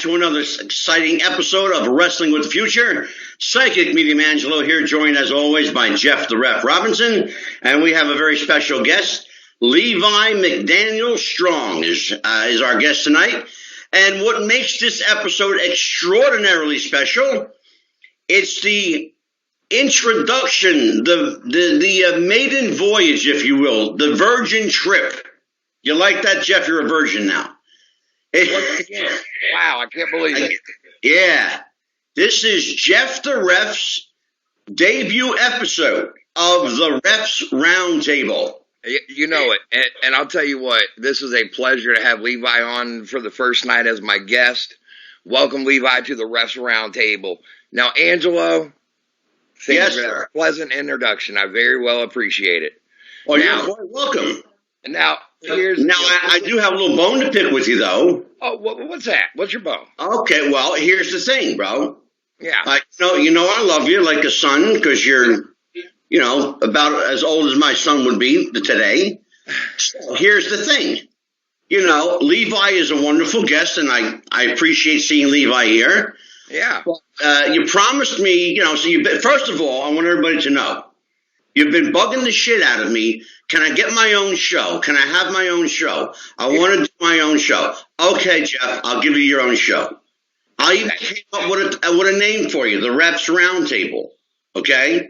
to another exciting episode of Wrestling with the Future. Psychic Medium Angelo here, joined as always by Jeff the Ref Robinson. And we have a very special guest. Levi McDaniel Strong is our guest tonight. And what makes this episode extraordinarily special, it's the introduction, the maiden voyage, if you will, the virgin trip. You like that, Jeff? You're a virgin now. Once again, wow, I can't believe it. Yeah. This is Jeff the Ref's debut episode of the Refs Roundtable. You know it. And I'll tell you what, this is a pleasure to have Levi on for the first night as my guest. Welcome, Levi, to the Refs Roundtable. Now, Angelo, yes, sir. A pleasant introduction. I very well appreciate it. Well, you're quite welcome. Now, I do have a little bone to pick with you, though. Oh, what's that? What's your bone? Okay, well, here's the thing, bro. Yeah. You know I love you like a son because you're, about as old as my son would be today. So here's the thing. Levi is a wonderful guest, and I appreciate seeing Levi here. Yeah. You promised me, first of all, I want everybody to know, you've been bugging the shit out of me. Can I get my own show? Can I have my own show? I want to do my own show. Okay, Jeff, I'll give you your own show. I even came up with a name for you, the Refs Roundtable. Okay?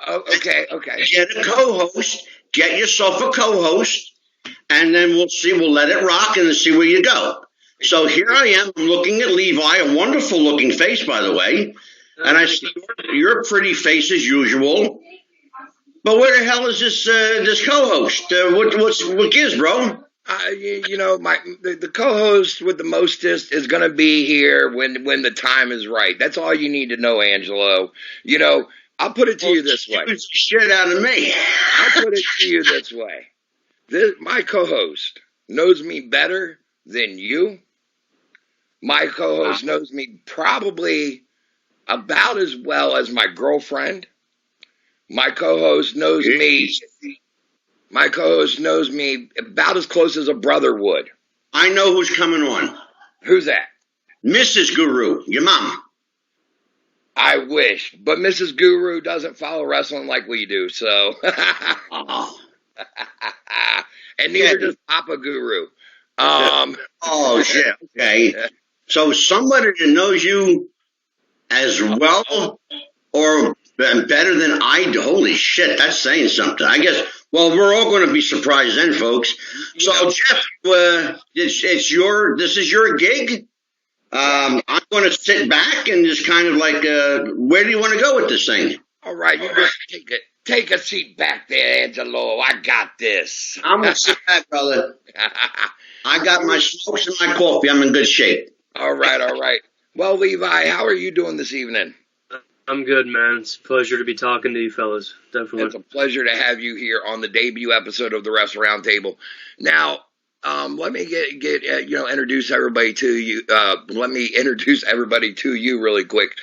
Okay. Get a co-host. Get yourself a co-host. And then we'll let it rock and see where you go. So here I am. I'm looking at Levi, a wonderful looking face, by the way. And I see your pretty face as usual. But where the hell is this co-host? What gives, bro? The co-host with the mostest is going to be here when the time is right. That's all you need to know, Angelo. I'll put it to you this way. Shit out of me. I'll put it to you this way. My co-host knows me better than you. My co-host knows me probably about as well as my girlfriend. My co-host knows me. My co-host knows me about as close as a brother would. I know who's coming on. Who's that? Mrs. Guru, your mama. I wish, but Mrs. Guru doesn't follow wrestling like we do, so. And neither does Papa Guru. Oh shit. Okay. So somebody that knows you as well or better than I do. Holy shit, that's saying something. I guess, well, we're all going to be surprised then, folks. So, Jeff, this is your gig. I'm going to sit back and just kind of like, where do you want to go with this thing? All right, you just take a seat back there, Angelo. I got this. I'm going to sit back, brother. I got my smokes and my coffee. I'm in good shape. All right. Well, Levi, how are you doing this evening? I'm good, man. It's a pleasure to be talking to you fellas. Definitely. It's a pleasure to have you here on the debut episode of the Refs Roundtable. Now, let me introduce everybody to you. Let me introduce everybody to you really quick.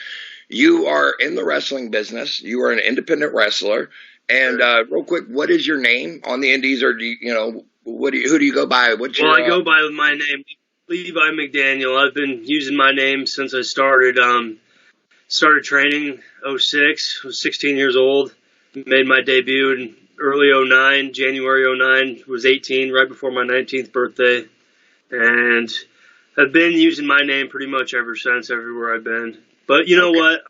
You are in the wrestling business. You are an independent wrestler. And real quick, what is your name on the Indies, or do who do you go by? I go by my name, Levi McDaniel. I've been using my name since I started. Started training 06, was 16 years old, made my debut in early 09, January 09, was 18, right before my 19th birthday, and I've been using my name pretty much ever since, everywhere I've been. But you know what,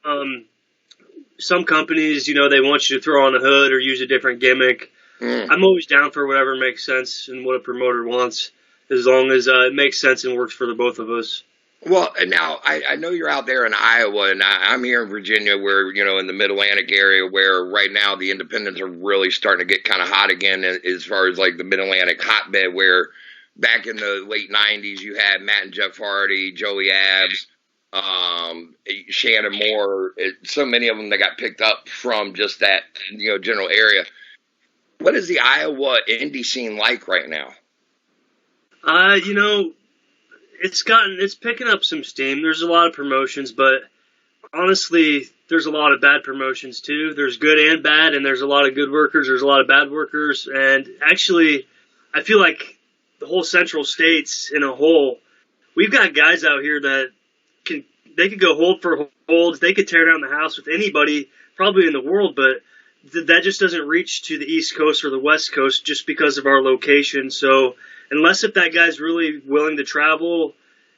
some companies, they want you to throw on a hood or use a different gimmick. I'm always down for whatever makes sense and what a promoter wants, as long as it makes sense and works for the both of us. Well, now, I know you're out there in Iowa, and I'm here in Virginia where, in the Mid-Atlantic area where right now the independents are really starting to get kind of hot again as far as like the Mid-Atlantic hotbed, where back in the late 90s you had Matt and Jeff Hardy, Joey Abs, Shannon Moore, so many of them that got picked up from just that, general area. What is the Iowa indie scene like right now? It's picking up some steam. There's a lot of promotions, but honestly, there's a lot of bad promotions too. There's good and bad, and there's a lot of good workers. There's a lot of bad workers, and actually, I feel like the whole Central States in a whole, we've got guys out here that could go hold for hold. They could tear down the house with anybody probably in the world, but that just doesn't reach to the East Coast or the West Coast just because of our location. So unless if that guy's really willing to travel,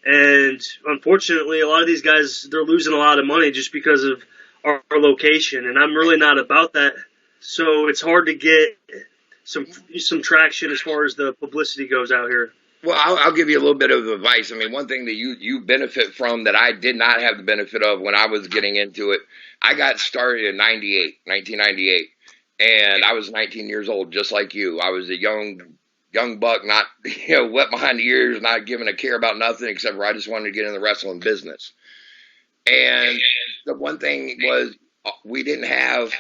and unfortunately a lot of these guys, they're losing a lot of money just because of our location, and I'm really not about that. So it's hard to get some traction as far as the publicity goes out here. Well, I'll give you a little bit of advice. I mean, one thing that you benefit from that I did not have the benefit of when I was getting into it, I got started in 1998, and I was 19 years old, just like you. I was a young buck, not wet behind the ears, not giving a care about nothing except for I just wanted to get in the wrestling business. And the one thing was we didn't have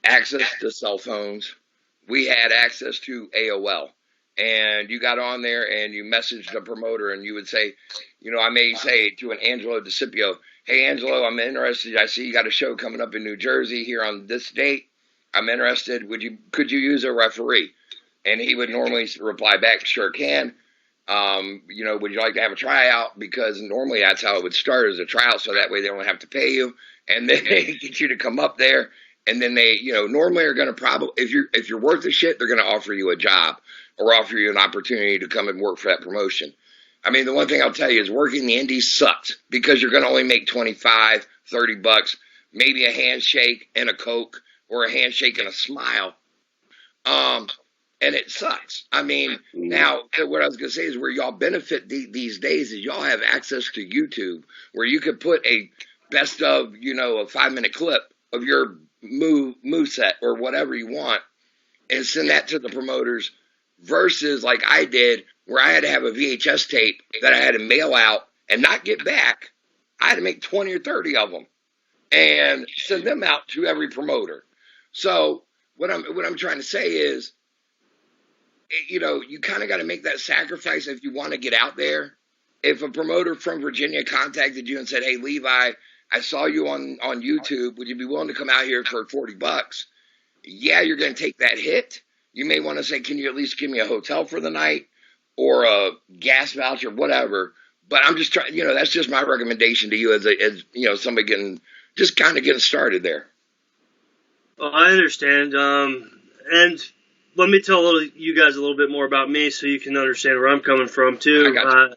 access to cell phones. We had access to AOL. And you got on there and you messaged the promoter and you would say, I may say to an Angelo DeCipio, hey, Angelo, I'm interested. I see you got a show coming up in New Jersey here on this date. I'm interested. Could you use a referee? And he would normally reply back, sure can. Would you like to have a tryout? Because normally that's how it would start, as a tryout, so that way they don't have to pay you. And then they get you to come up there. And then they, normally are going to probably, if you're worth the shit, they're going to offer you a job or offer you an opportunity to come and work for that promotion. I mean, the one thing I'll tell you is working the indies sucks because you're going to only make $25, $30, maybe a handshake and a Coke or a handshake and a smile. And it sucks. I mean, now what I was going to say is where y'all benefit these days is y'all have access to YouTube where you could put a best of, a 5-minute clip of your move set or whatever you want and send that to the promoters versus like I did where I had to have a VHS tape that I had to mail out and not get back. I had to make 20 or 30 of them and send them out to every promoter. So what I'm trying to say is, you kind of got to make that sacrifice if you want to get out there. If a promoter from Virginia contacted you and said, hey, Levi, I saw you on YouTube. Would you be willing to come out here for $40? Yeah, you're going to take that hit. You may want to say, can you at least give me a hotel for the night or a gas voucher, whatever. But I'm just trying, that's just my recommendation to you as somebody getting started there. Well, I understand. And let me tell you guys a little bit more about me so you can understand where I'm coming from too. I got you.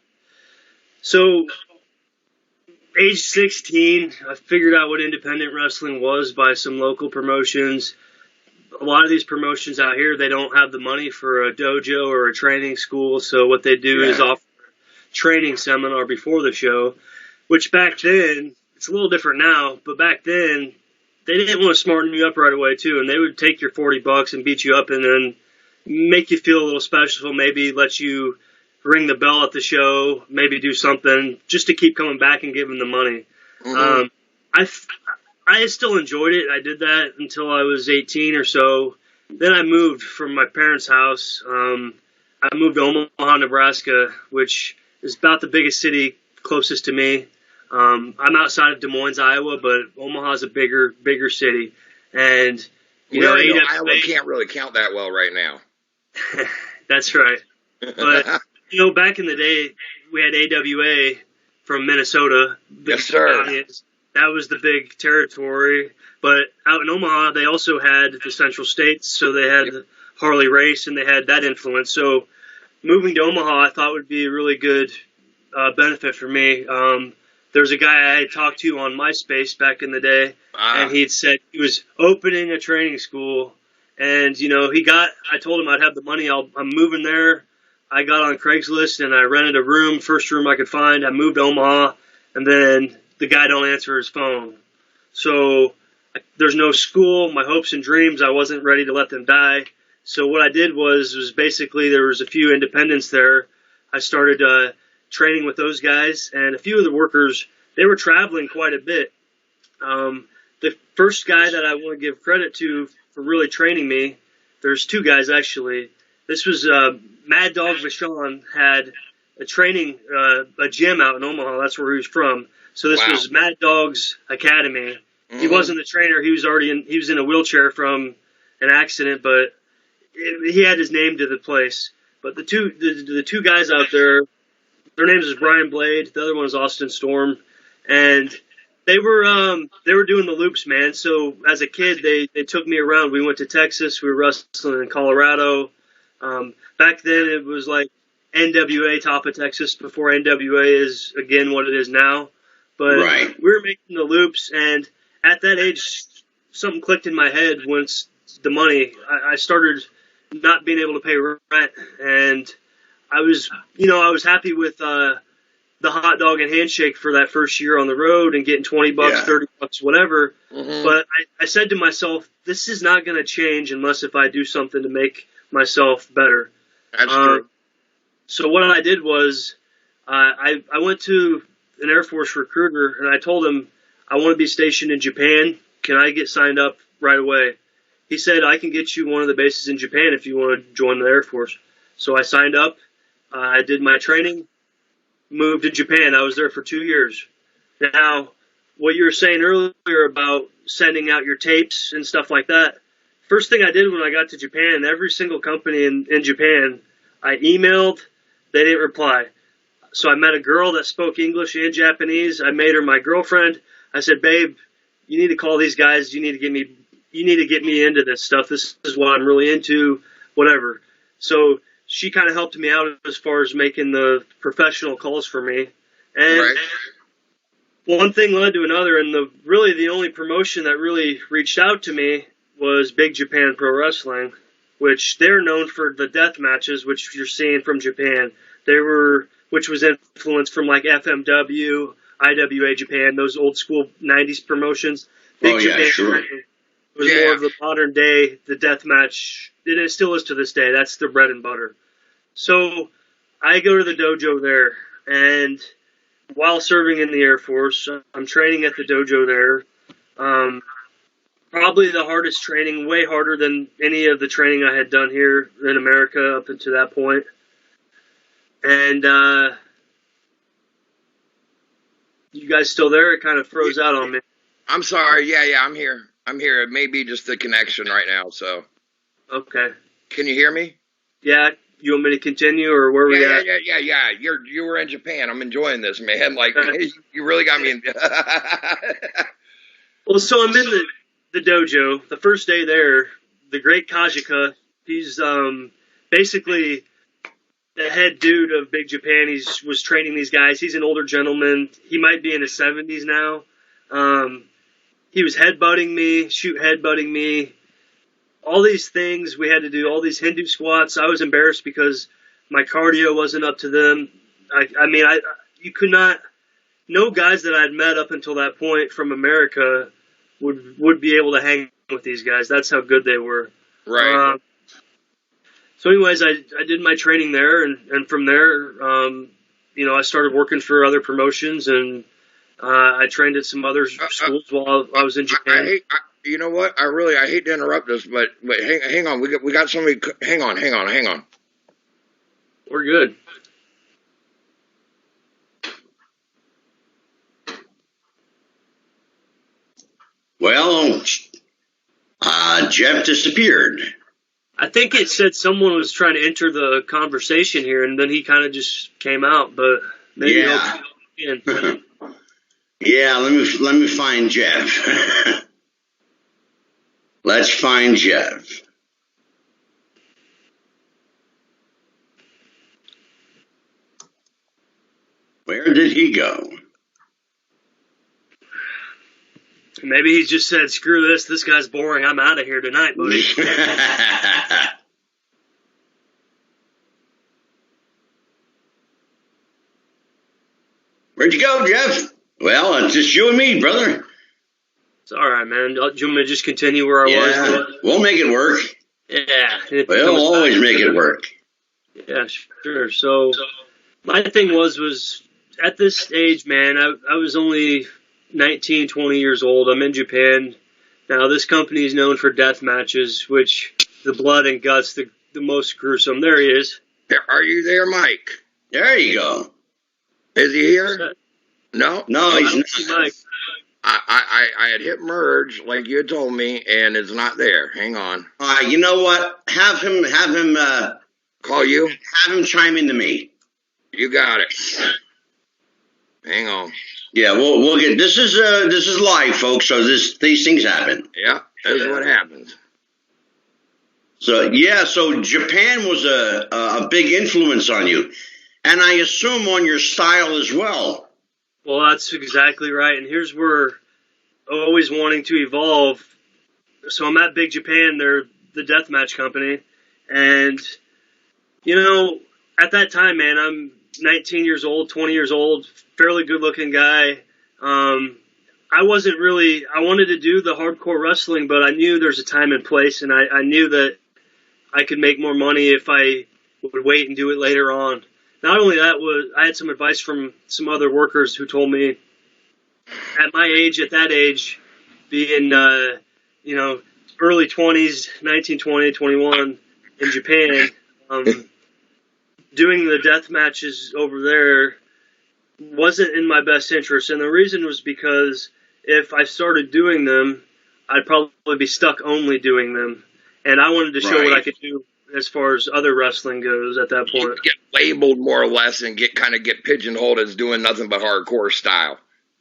So age 16, I figured out what independent wrestling was by some local promotions. A lot of these promotions out here, they don't have the money for a dojo or a training school. So what they do is offer a training seminar before the show, which back then, it's a little different now, but back then, they didn't want to smarten you up right away too. And they would take your $40 and beat you up and then make you feel a little special, maybe let you ring the bell at the show, maybe do something just to keep coming back and give them the money. Mm-hmm. I still enjoyed it. I did that until I was 18 or so. Then I moved from my parents' house. I moved to Omaha, Nebraska, which is about the biggest city closest to me. I'm outside of Des Moines, Iowa, but Omaha's a bigger city. And, Iowa can't really count that well right now. That's right. But, back in the day, we had AWA from Minnesota. Yes, sir. That was the big territory. But out in Omaha, they also had the Central States, so they had the Harley Race, and they had that influence. So moving to Omaha, I thought would be a really good benefit for me. There's a guy I had talked to on MySpace back in the day, and he'd said he was opening a training school. And, I told him I'd have the money. I'm moving there. I got on Craigslist, and I rented a room, first room I could find. I moved to Omaha, and then the guy don't answer his phone. So there's no school. My hopes and dreams, I wasn't ready to let them die. So what I did was basically there was a few independents there. I started training with those guys, and a few of the workers, they were traveling quite a bit. The first guy that I want to give credit to for really training me, there's two guys actually. This was Mad Dog Vachon had a training, a gym out in Omaha. That's where he was from. So this was Mad Dog's academy. Mm-hmm. He wasn't the trainer. He was in a wheelchair from an accident, but he had his name to the place. But the two guys out there, their names is Brian Blade. The other one is Austin Storm. and they were doing the loops, man. So as a kid, they took me around. We went to Texas. We were wrestling in Colorado. Back then, it was like NWA top of Texas before NWA is again what it is now. But Right. we were making the loops, and at that age, something clicked in my head once the money. I started not being able to pay rent, and I was happy with the hot dog and handshake for that first year on the road and getting $20, Yeah. $30, whatever. Mhm. But I said to myself, this is not going to change unless if I do something to make myself better. That's true. So what I did was I went to an Air Force recruiter and I told him I want to be stationed in Japan. Can I get signed up right away? He said, I can get you one of the bases in Japan if you want to join the Air Force. So I signed up. I did my training, moved to Japan. I was there for 2 years. Now, what you were saying earlier about sending out your tapes and stuff like that, first thing I did when I got to Japan, every single company in Japan, I emailed, they didn't reply. So I met a girl that spoke English and Japanese. I made her my girlfriend. I said, babe, you need to call these guys. You need to get me into this stuff. This is what I'm really into, whatever. So she kind of helped me out as far as making the professional calls for me. And Right. one thing led to another, and the only promotion that really reached out to me was Big Japan Pro Wrestling, which they're known for the death matches, which you're seeing from Japan. Which was influenced from like FMW, IWA Japan, those old school 90s promotions. Big Japan sure. was more of the modern day, the death match, and it still is to this day. That's the bread and butter. So I go to the dojo there, and while serving in the Air Force, I'm training at the dojo there. Probably the hardest training, way harder than any of the training I had done here in America up until that point. And you guys still there? It kind of froze out on me. I'm sorry. Yeah, I'm here. It may be just the connection right now. So, Okay. can you hear me? Yeah. You want me to continue, or where we at? Yeah. You were in Japan. I'm enjoying this, man. Like, you really got me in. Well, so I'm in the dojo. The first day there, the great Kajika, he's basically the head dude of Big Japan. He was training these guys. He's an older gentleman. He might be in his 70s now. He was headbutting me, all these things we had to do, all these Hindu squats. I was embarrassed because my cardio wasn't up to them. You could not, no guys that I'd met up until that point from America would be able to hang with these guys. That's how good they were. Right. So anyways, I did my training there, and from there, I started working for other promotions, and I trained at some other schools while I was in Japan. You know what? I hate to interrupt this, but hang on. We got somebody. Hang on. We're good. Well, Jeff disappeared. I think it said someone was trying to enter the conversation here, and then he kind of just came out. But maybe Yeah. he'll come in. Yeah, let me find Jeff. Let's find Jeff. Where did he go? Maybe he just said, "Screw this. This guy's boring. I'm out of here tonight, buddy." Where'd you go, Jeff? Well, it's just you and me, brother. It's all right, man. Do you want me to just continue where I was? We'll make it work. Yeah. We'll always make it work. Yeah, sure. So my thing was at this stage, man, I was only 19, 20 years old. I'm in Japan. Now, this company is known for death matches, which the blood and guts, the most gruesome. There he is. Are you there, Mike? There you go. Is he here? No, he's not. Mike. I had hit merge like you had told me, and it's not there. Hang on. You know what? Have him Call you? have him chime into me. You got it. Hang on. Yeah, we'll get this is live, folks. So these things happen. Yeah, that's what happens. So yeah, so Japan was a big influence on you, and I assume on your style as well. Well, that's exactly right. And here's where always wanting to evolve. So I'm at Big Japan. They're the deathmatch company, and at that time, man, I'm 19 years old, 20 years old, fairly good-looking guy. I wanted to do the hardcore wrestling, but I knew there's a time and place, and I knew that I could make more money if I would wait and do it later on. Not only that, I had some advice from some other workers who told me at that age, being, early 20s, 19, 20, 21 in Japan, doing the death matches over there wasn't in my best interest. And the reason was because if I started doing them, I'd probably be stuck only doing them. And I wanted to show what I could do as far as other wrestling goes at that point. Get labeled more or less and get pigeonholed as doing nothing but hardcore style.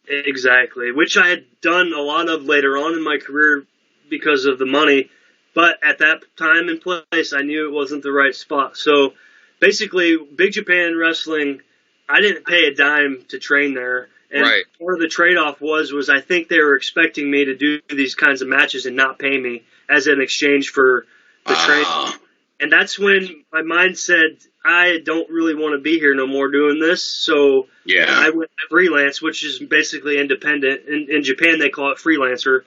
Exactly, which I had done a lot of later on in my career because of the money. But at that time and place, I knew it wasn't the right spot. So basically, Big Japan Wrestling, I didn't pay a dime to train there. And part of the trade-off was I think they were expecting me to do these kinds of matches and not pay me as an exchange for the training. And that's when my mind said, I don't really want to be here no more doing this. So I went freelance, which is basically independent. In Japan, they call it freelancer.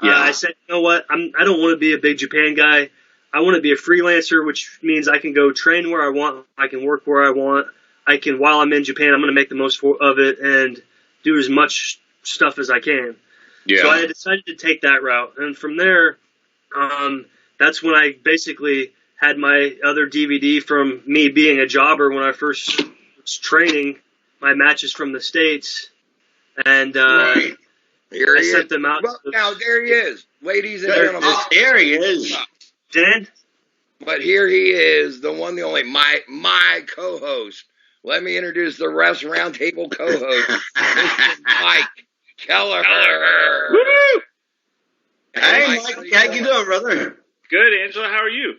I said, you know what? I don't want to be a Big Japan guy. I want to be a freelancer, which means I can go train where I want. I can work where I want. While I'm in Japan, I'm going to make the most of it and do as much stuff as I can. Yeah. So I decided to take that route. And from there, that's when I basically had my other DVD from me being a jobber when I first was training my matches from the States. And Here I sent them out. Well, now, there he is, ladies and gentlemen. There he is. Dan? But here he is, the one, the only, my co-host. Let me introduce the REFS Roundtable co-host, Mr. Mike Kelleher. Woo! Hey, Mike, how you doing, brother? Good, Angela. How are you?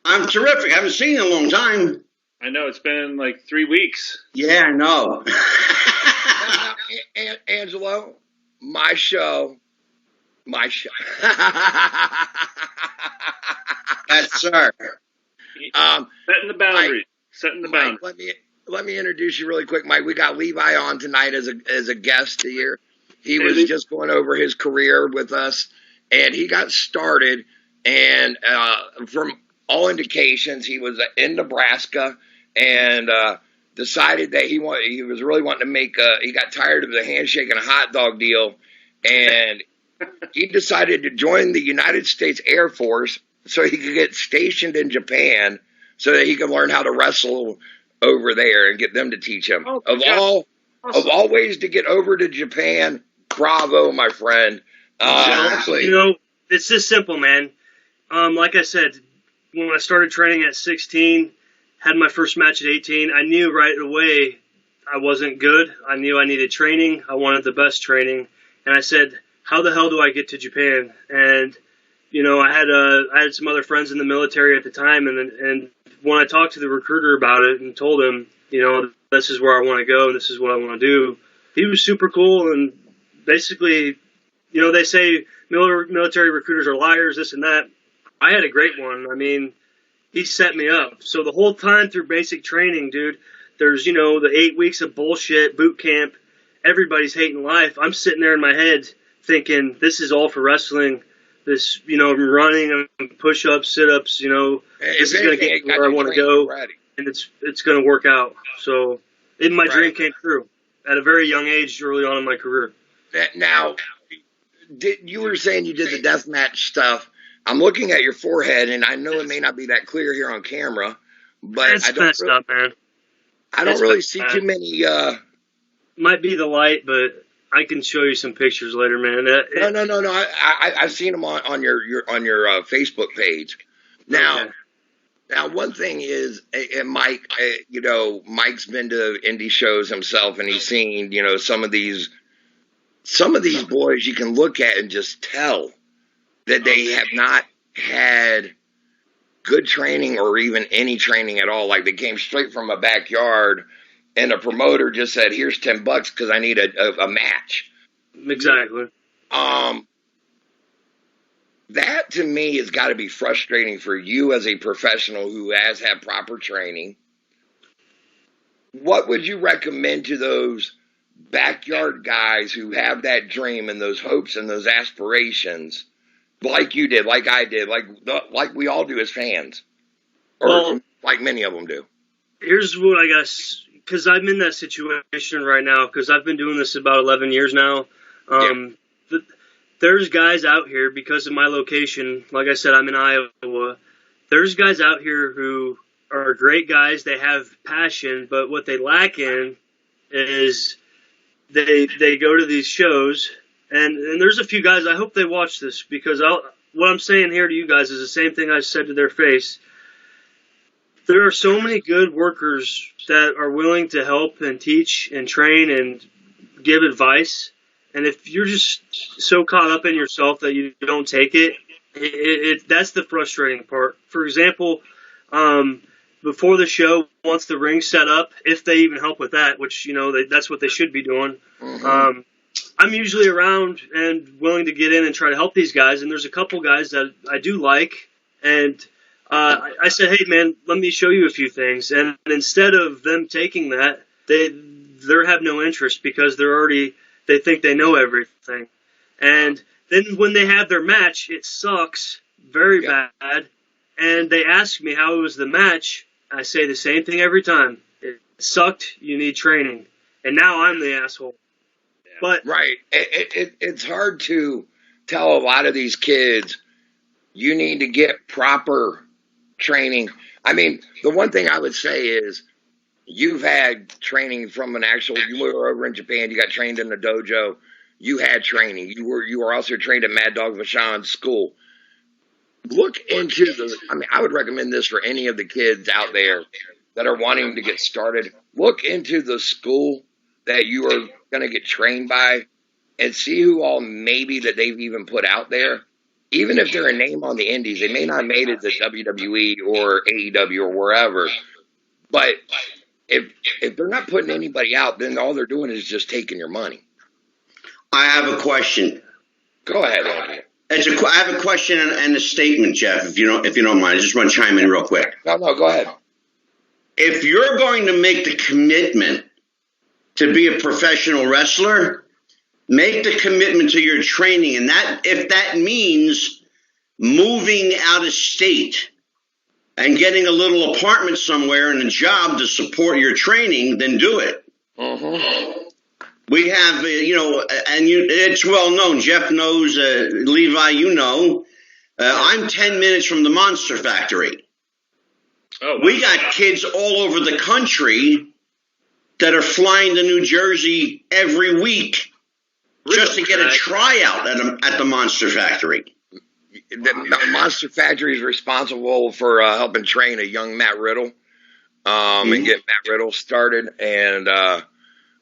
I'm terrific. I haven't seen you in a long time. I know. It's been like 3 weeks. Yeah, I know. now, Angelo, my show. Yes, sir. Setting the boundaries. Mike, let me introduce you really quick, Mike. We got Levi on tonight as a guest here. He was just going over his career with us, and he got started. And from all indications, he was in Nebraska and decided that he was really wanting to make. He got tired of the handshake and a hot dog deal, and he decided to join the United States Air Force so he could get stationed in Japan so that he could learn how to wrestle over there and get them to teach him. Of all ways to get over to Japan, bravo, my friend. Exactly. It's this simple, man. Like I said, when I started training at 16, had my first match at 18, I knew right away I wasn't good. I knew I needed training. I wanted the best training. And I said, how the hell do I get to Japan? And, I had some other friends in the military at the time. And when I talked to the recruiter about it and told him, this is where I want to go, this is what I want to do, he was super cool. And basically, they say military recruiters are liars, this and that. I had a great one. I mean, he set me up. So the whole time through basic training, dude, there's, the 8 weeks of bullshit, boot camp, everybody's hating life. I'm sitting there in my head thinking, this is all for wrestling. This, running, push-ups, sit-ups, this is going to get me where I want to go, and it's going to work out. So my dream came true at a very young age, early on in my career. Now, you were saying you did the deathmatch stuff. I'm looking at your forehead, and I know it may not be that clear here on camera, but it's messed up, man. I don't really see too many. Might be the light, but I can show you some pictures later, man. No. I've seen them on your Facebook page. Now, one thing is, and Mike, Mike's been to indie shows himself, and he's seen, some of these some of these boys you can look at and just tell that they have not had good training or even any training at all. Like they came straight from a backyard and the promoter just said, here's $10 because I need a match. Exactly. That to me has got to be frustrating for you as a professional who has had proper training. What would you recommend to those backyard guys who have that dream and those hopes and those aspirations, like you did, like I did, like we all do as fans, or like many of them do? Here's what I guess, because I'm in that situation right now, because I've been doing this about 11 years now. There's guys out here, because of my location, like I said, I'm in Iowa, there's guys out here who are great guys, they have passion, but what they lack in is they go to these shows, and there's a few guys, I hope they watch this, because what I'm saying here to you guys is the same thing I said to their face. There are so many good workers that are willing to help and teach and train and give advice. And if you're just so caught up in yourself that you don't take it, that's the frustrating part. For example, before the show, once the ring's set up, if they even help with that, which, that's what they should be doing, I'm usually around and willing to get in and try to help these guys. And there's a couple guys that I do like. And I said, hey, man, let me show you a few things. And instead of them taking that, they have no interest because they think they know everything. And then when they have their match, it sucks very bad. And they ask me how it was the match. I say the same thing every time. It sucked. You need training. And now I'm the asshole. But right. It's hard to tell a lot of these kids you need to get proper training. I mean, the one thing I would say is you've had training from you were over in Japan, you got trained in the dojo, you had training. You were also trained at Mad Dog Vachon's school. Look into I would recommend this for any of the kids out there that are wanting to get started. Look into the school that you are going to get trained by and see who all maybe that they've even put out there. Even if they're a name on the indies, they may not have made it to WWE or AEW or wherever. But if they're not putting anybody out, then all they're doing is just taking your money. I have a question. Go ahead, Andrew. I have a question and a statement, Jeff, if you don't mind. I just want to chime in real quick. No, go ahead. If you're going to make the commitment to be a professional wrestler, make the commitment to your training. And if that means moving out of state and getting a little apartment somewhere and a job to support your training, then do it. We have, it's well known. Jeff knows, Levi, I'm 10 minutes from the Monster Factory. Oh, we got kids all over the country that are flying to New Jersey every week just to get a tryout at the Monster Factory. The Monster Factory is responsible for helping train a young Matt Riddle and get Matt Riddle started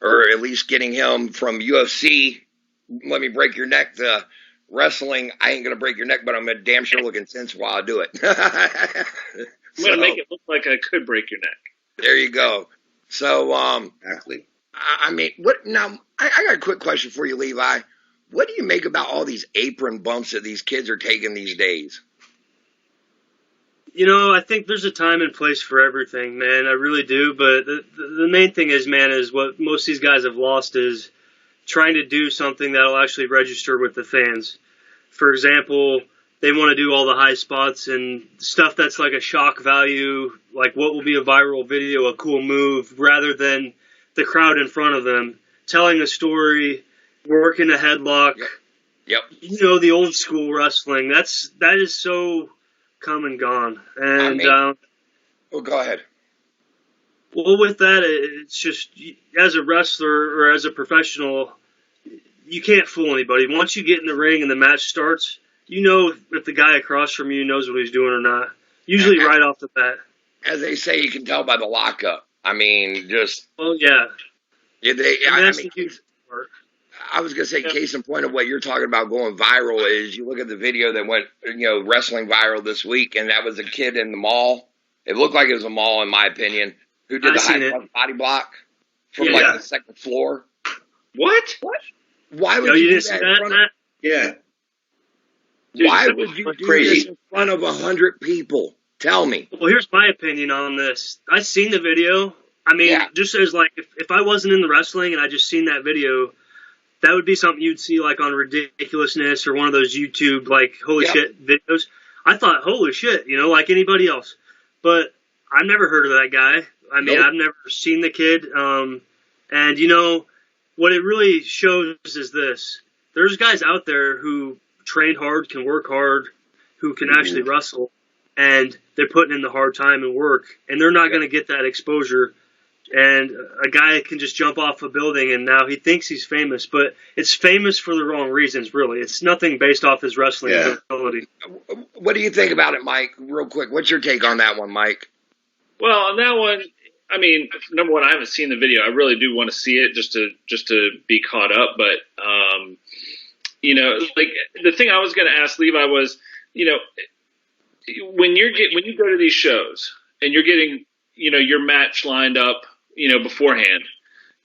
or at least getting him from UFC, let me break your neck, to wrestling, I ain't going to break your neck, but I'm a damn sure looking sense while I do it. I'm going to make it look like I could break your neck. There you go. So, exactly. I mean, what now? I got a quick question for you, Levi. What do you make about all these apron bumps that these kids are taking these days? I think there's a time and place for everything, man. I really do. But the main thing is, man, is what most of these guys have lost is trying to do something that'll actually register with the fans. For example, they want to do all the high spots and stuff that's like a shock value, like what will be a viral video, a cool move, rather than the crowd in front of them, telling a story, working a headlock. Yep. The old school wrestling. That is so come and gone. And go ahead. Well, with that, it's just as a wrestler or as a professional, you can't fool anybody. Once you get in the ring and the match starts, if the guy across from you knows what he's doing or not. Usually right off the bat. As they say, you can tell by the lockup. I mean, just. Well, yeah. I was gonna say, case in point of what you're talking about going viral is you look at the video that went, wrestling viral this week, and that was a kid in the mall. It looked like it was a mall, in my opinion, who did the high body block from the second floor. What? Why would you do that in front of? Yeah. Why would you do this in front of 100 people? Tell me. Well, here's my opinion on this. I've seen the video. I mean, just as like if I wasn't in the wrestling and I just seen that video, that would be something you'd see like on Ridiculousness or one of those YouTube like holy shit videos. I thought holy shit, like anybody else. But I've never heard of that guy. I mean, I've never seen the kid. And what it really shows is this: there's guys out there who train hard, can work hard, who can actually wrestle, and they're putting in the hard time and work, and they're not going to get that exposure. And a guy can just jump off a building, and now he thinks he's famous, but it's famous for the wrong reasons, really. It's nothing based off his wrestling ability. What do you think about it, Mike? Real quick, what's your take on that one, Mike? Well, on that one, I mean, number one, I haven't seen the video. I really do want to see it just to be caught up. But like the thing I was going to ask Levi was, when you go to these shows and you're getting, your match lined up, beforehand,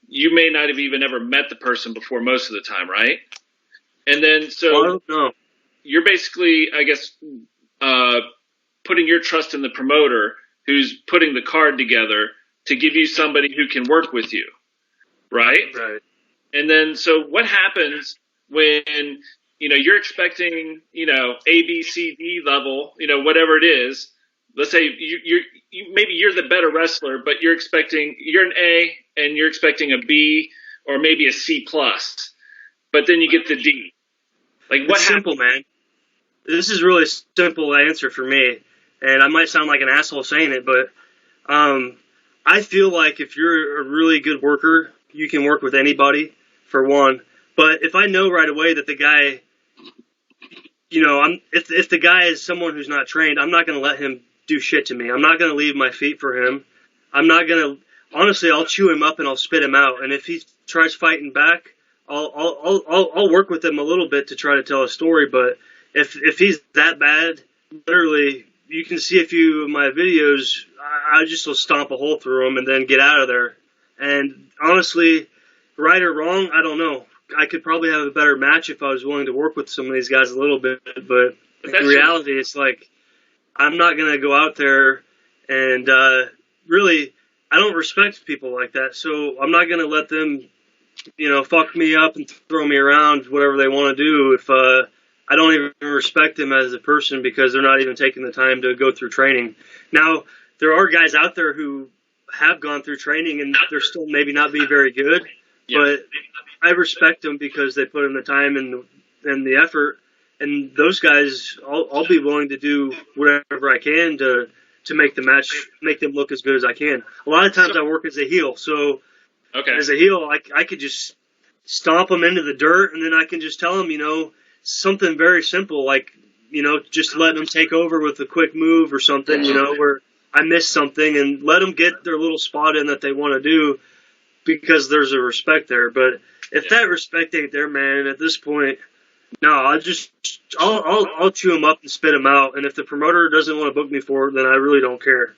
you may not have even ever met the person before most of the time, right? And then you're basically, I guess, putting your trust in the promoter who's putting the card together to give you somebody who can work with you, right? Right. And then so what happens when, you're expecting, A, B, C, D level, whatever it is. Let's say maybe you're the better wrestler, but you're an A and you're expecting a B or maybe a C plus, but then you get the D. Like what happens? Simple, man. This is really a simple answer for me, and I might sound like an asshole saying it, but I feel like if you're a really good worker, you can work with anybody, for one. But if I know right away that the guy, if the guy is someone who's not trained, I'm not going to let him do shit to me. I'm not going to leave my feet for him. I'm not going to, honestly, I'll chew him up and I'll spit him out. And if he tries fighting back, I'll work with him a little bit to try to tell a story. But if he's that bad, literally, you can see a few of my videos, I just will stomp a hole through him and then get out of there. And honestly, right or wrong, I don't know. I could probably have a better match if I was willing to work with some of these guys a little bit. But in reality, it's like, I'm not going to go out there and really, I don't respect people like that. So I'm not going to let them, fuck me up and throw me around, whatever they want to do, if I don't even respect them as a person because they're not even taking the time to go through training. Now, there are guys out there who have gone through training and they're still maybe not being very good, but I respect them because they put in the time and the effort. And those guys, I'll be willing to do whatever I can to make the match, make them look as good as I can. A lot of times I work as a heel, so as a heel, I could just stomp them into the dirt, and then I can just tell them, something very simple, like, just let them take over with a quick move or something, where I missed something, and let them get their little spot in that they want to do because there's a respect there. But if that respect ain't there, man, at this point, no, I'll chew them up and spit them out. And if the promoter doesn't want to book me for it, then I really don't care.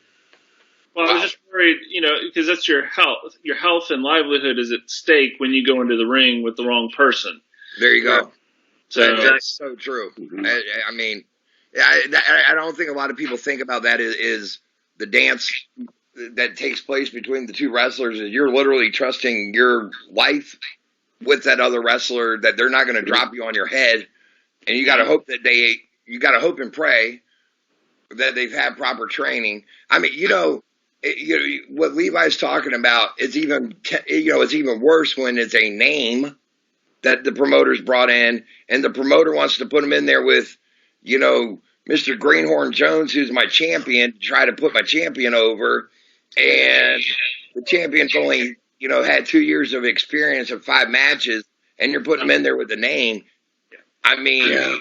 Well, I was just worried, because that's your health. Your health and livelihood is at stake when you go into the ring with the wrong person. There you go. So that's so true. Mm-hmm. I mean, I don't think a lot of people think about that is the dance that takes place between the two wrestlers. Is you're literally trusting your life with that other wrestler, that they're not going to drop you on your head, and you got to hope that you got to hope and pray that they've had proper training. I mean, what Levi's talking about is it's even worse when it's a name that the promoter's brought in, and the promoter wants to put him in there with, Mr. Greenhorn Jones, who's my champion, to try to put my champion over, and the champion's only had 2 years of experience of 5 matches, and you're putting him in there with the name. I mean,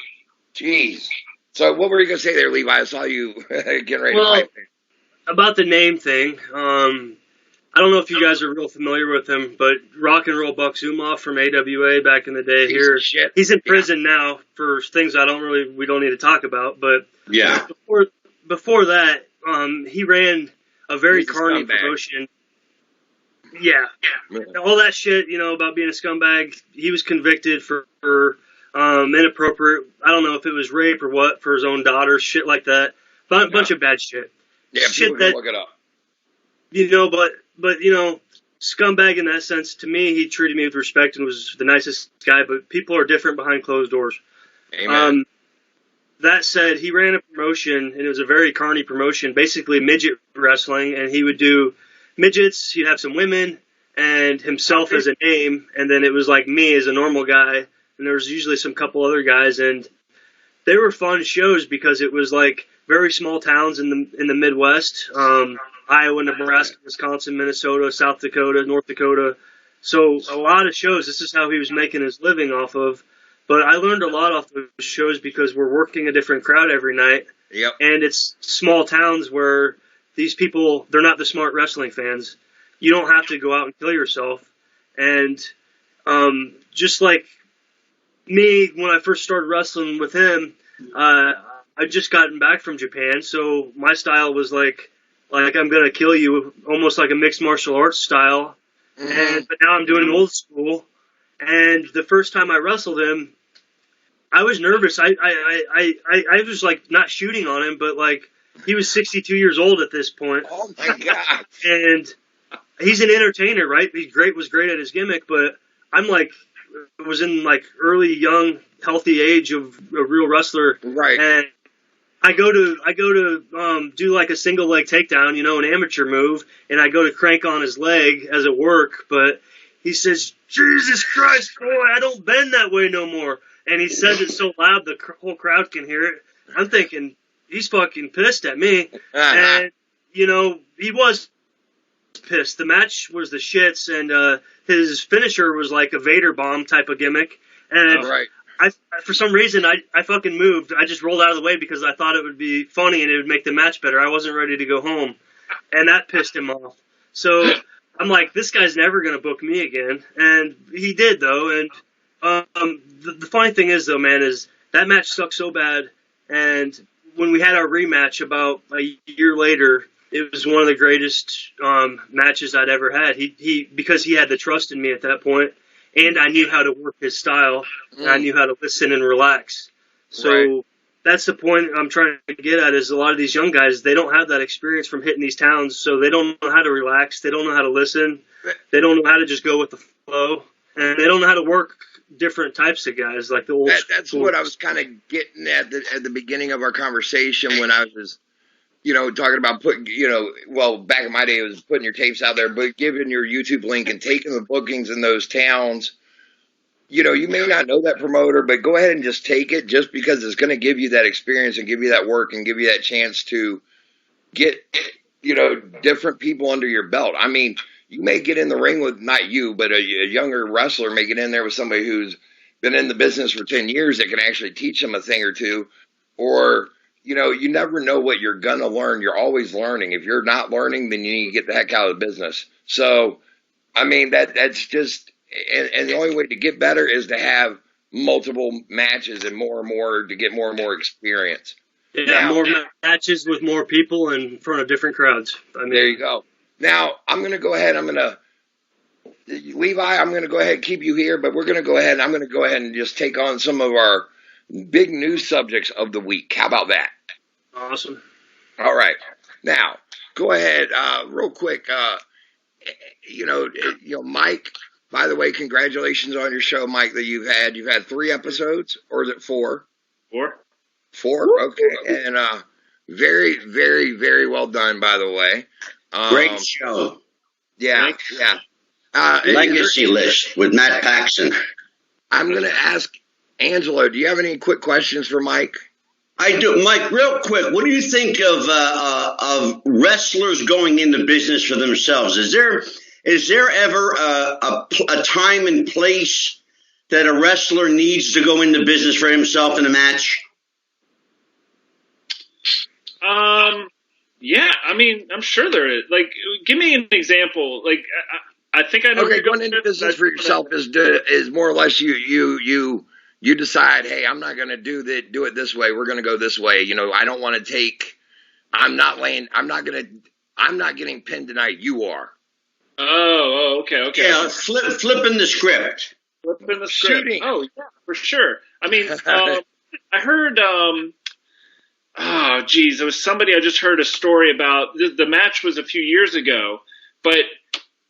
geez. So what were you going to say there, Levi? I saw you getting ready to fight there. About the name thing, I don't know if you guys are real familiar with him, but Rock and Roll Buck Zumhofe from AWA back in the day here. He's in prison now for things we don't need to talk about. But yeah, before that, he ran a very carny promotion. Yeah, all that shit, about being a scumbag. He was convicted for inappropriate. I don't know if it was rape or what for his own daughter, shit like that. Bunch of bad shit. Yeah, shit people can look it up. But scumbag in that sense. To me, he treated me with respect and was the nicest guy. But people are different behind closed doors. Amen. That said, he ran a promotion, and it was a very carny promotion, basically midget wrestling, and he would do midgets. He'd have some women and himself as a name, and then it was like me as a normal guy, and there was usually some couple other guys, and they were fun shows because it was like very small towns in the Midwest, Iowa, Nebraska, Wisconsin, Minnesota, South Dakota, North Dakota. So a lot of shows. This is how he was making his living off of. But I learned a lot off those shows because we're working a different crowd every night. Yep. And it's small towns where these people, they're not the smart wrestling fans. You don't have to go out and kill yourself. And just like me, when I first started wrestling with him, I'd just gotten back from Japan. So my style was like I'm going to kill you, almost like a mixed martial arts style. Mm-hmm. But now I'm doing old school. And the first time I wrestled him, I was nervous. I was like not shooting on him, but like he was 62 years old at this point. Oh my God. And he's an entertainer, right? He was great at his gimmick, but I'm like, was in like early, young, healthy age of a real wrestler. Right. And I go to do like a single leg takedown, an amateur move, and I go to crank on his leg as it work, but he says, "Jesus Christ, boy, I don't bend that way no more." And he says it so loud the whole crowd can hear it. I'm thinking, he's fucking pissed at me. And, he was pissed. The match was the shits, and his finisher was like a Vader bomb type of gimmick. And right. I for some reason, I fucking moved. I just rolled out of the way because I thought it would be funny and it would make the match better. I wasn't ready to go home. And that pissed him off. So I'm like, this guy's never going to book me again. And he did, though. And the funny thing is, though, man, is that match sucked so bad. And when we had our rematch about a year later, it was one of the greatest matches I'd ever had. Because he had the trust in me at that point, and I knew how to work his style, and I knew how to listen and relax. So that's the point I'm trying to get at, is a lot of these young guys, they don't have that experience from hitting these towns, so they don't know how to relax, they don't know how to listen, they don't know how to just go with the flow, and they don't know how to work different types of guys, like the old That's what I was kind of getting at the beginning of our conversation when I was, talking about putting, back in my day it was putting your tapes out there, but giving your YouTube link and taking the bookings in those towns. You may not know that promoter, but go ahead and just take it, just because it's going to give you that experience and give you that work and give you that chance to get, different people under your belt. I mean, you may get in the ring with, not you, but a younger wrestler may get in there with somebody who's been in the business for 10 years that can actually teach them a thing or two. Or, you never know what you're going to learn. You're always learning. If you're not learning, then you need to get the heck out of the business. So, I mean, that's just... And the only way to get better is to have multiple matches and more to get more and more experience. Yeah, more matches with more people in front of different crowds. I mean, there you go. Now, I'm going to go ahead. Levi, I'm going to go ahead and keep you here, but I'm going to go ahead and just take on some of our big news subjects of the week. How about that? Awesome. All right. Now, go ahead, real quick. Mike. By the way, congratulations on your show, Mike, that you've had 3 episodes, or is it 4? 4. 4? Okay. And very, very, very well done, by the way. Great show. Yeah, yeah. Legacy List with Matt Paxon. I'm going to ask Angelo, do you have any quick questions for Mike? I do. Mike, real quick, what do you think of wrestlers going into business for themselves? Is there ever a time and place that a wrestler needs to go into business for himself in a match? Yeah, I mean, I'm sure there is. Like, give me an example. Like, I think I know. Okay, going into business for yourself is more or less you decide, hey, I'm not going to do it this way. We're going to go this way. You know, I don't want to take. I'm not getting pinned tonight. You are. Oh, okay. Yeah, flipping the script. Flipping the script. Shooting. Oh, yeah, for sure. I mean, I heard. Oh, geez, there was somebody I just heard a story about. The match was a few years ago, but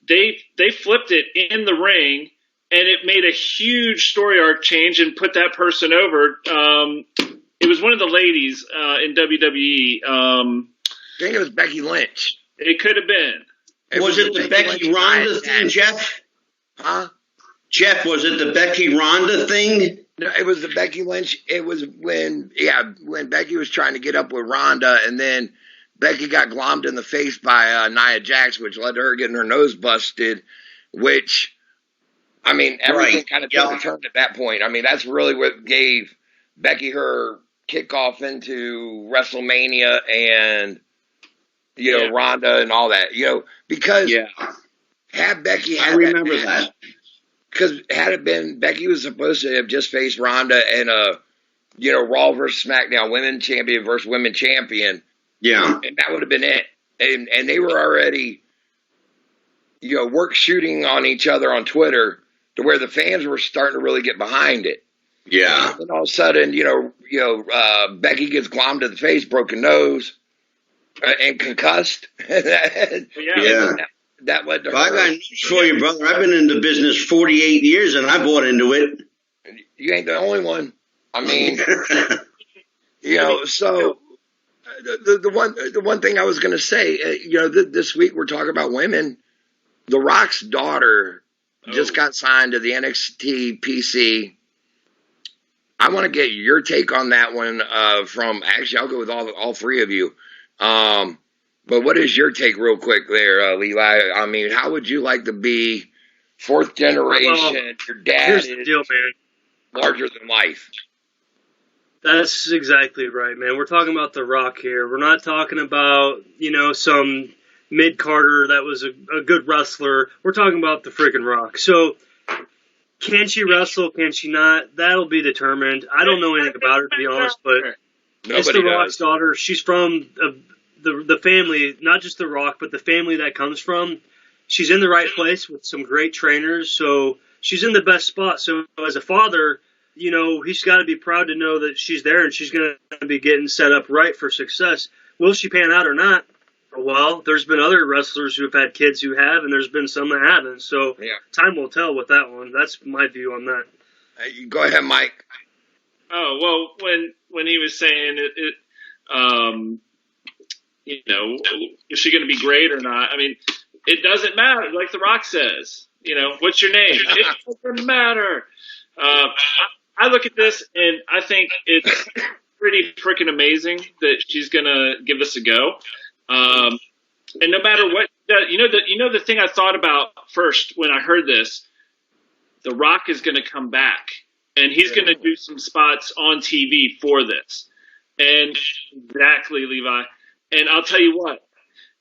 they flipped it in the ring, and it made a huge story arc change and put that person over. It was one of the ladies in WWE. I think it was Becky Lynch. It could have been. Was it the Becky Ronda thing, Jeff? Huh? Jeff, was it the Becky Ronda thing? No, it was the Becky Lynch. It was when Becky was trying to get up with Ronda, and then Becky got glommed in the face by Nia Jax, which led to her getting her nose busted, which, I mean, everything kind of took a turn at that point. I mean, that's really what gave Becky her kickoff into WrestleMania and, you know, Ronda and all that, you know, because had Becky had I remember that. Because had it been, Becky was supposed to have just faced Ronda in a, you know, Raw versus SmackDown women champion versus women champion. Yeah. And that would have been it. And they were already, you know, work shooting on each other on Twitter to where the fans were starting to really get behind it. Yeah. And all of a sudden, Becky gets glommed to the face, broken nose, and concussed. That led to her. I got news for you, brother. I've been in the business 48 years, and I bought into it. You ain't the only one. I mean, you know, so the one thing I was going to say, you know, this week we're talking about women. The Rock's daughter just got signed to the NXT PC. I want to get your take on that one actually, I'll go with all three of you. But what is your take real quick there, Levi? I mean, how would you like to be fourth generation? Well, your dad here's the deal, man. Larger than life. That's exactly right, man. We're talking about The Rock here. We're not talking about, you know, some mid-carder that was a good wrestler. We're talking about the freaking Rock. So, can she wrestle? Can she not? That'll be determined. I don't know anything about her, to be honest, but it's The Rock's daughter. She's from the family, not just The Rock, but the family that comes from. She's in the right place with some great trainers, so she's in the best spot. So as a father, you know, he's got to be proud to know that she's there and she's going to be getting set up right for success. Will she pan out or not? Well, there's been other wrestlers who have had kids who have, and there's been some that haven't. So time will tell with that one. That's my view on that. Go ahead, Mike. Oh, well, when he was saying you know, is she going to be great or not? I mean, it doesn't matter. Like The Rock says, you know, what's your name? It doesn't matter. I look at this and I think it's pretty freaking amazing that she's going to give this a go. And no matter what, you know the thing I thought about first when I heard this, The Rock is going to come back and he's going to do some spots on TV for this. And exactly, Levi. And I'll tell you what,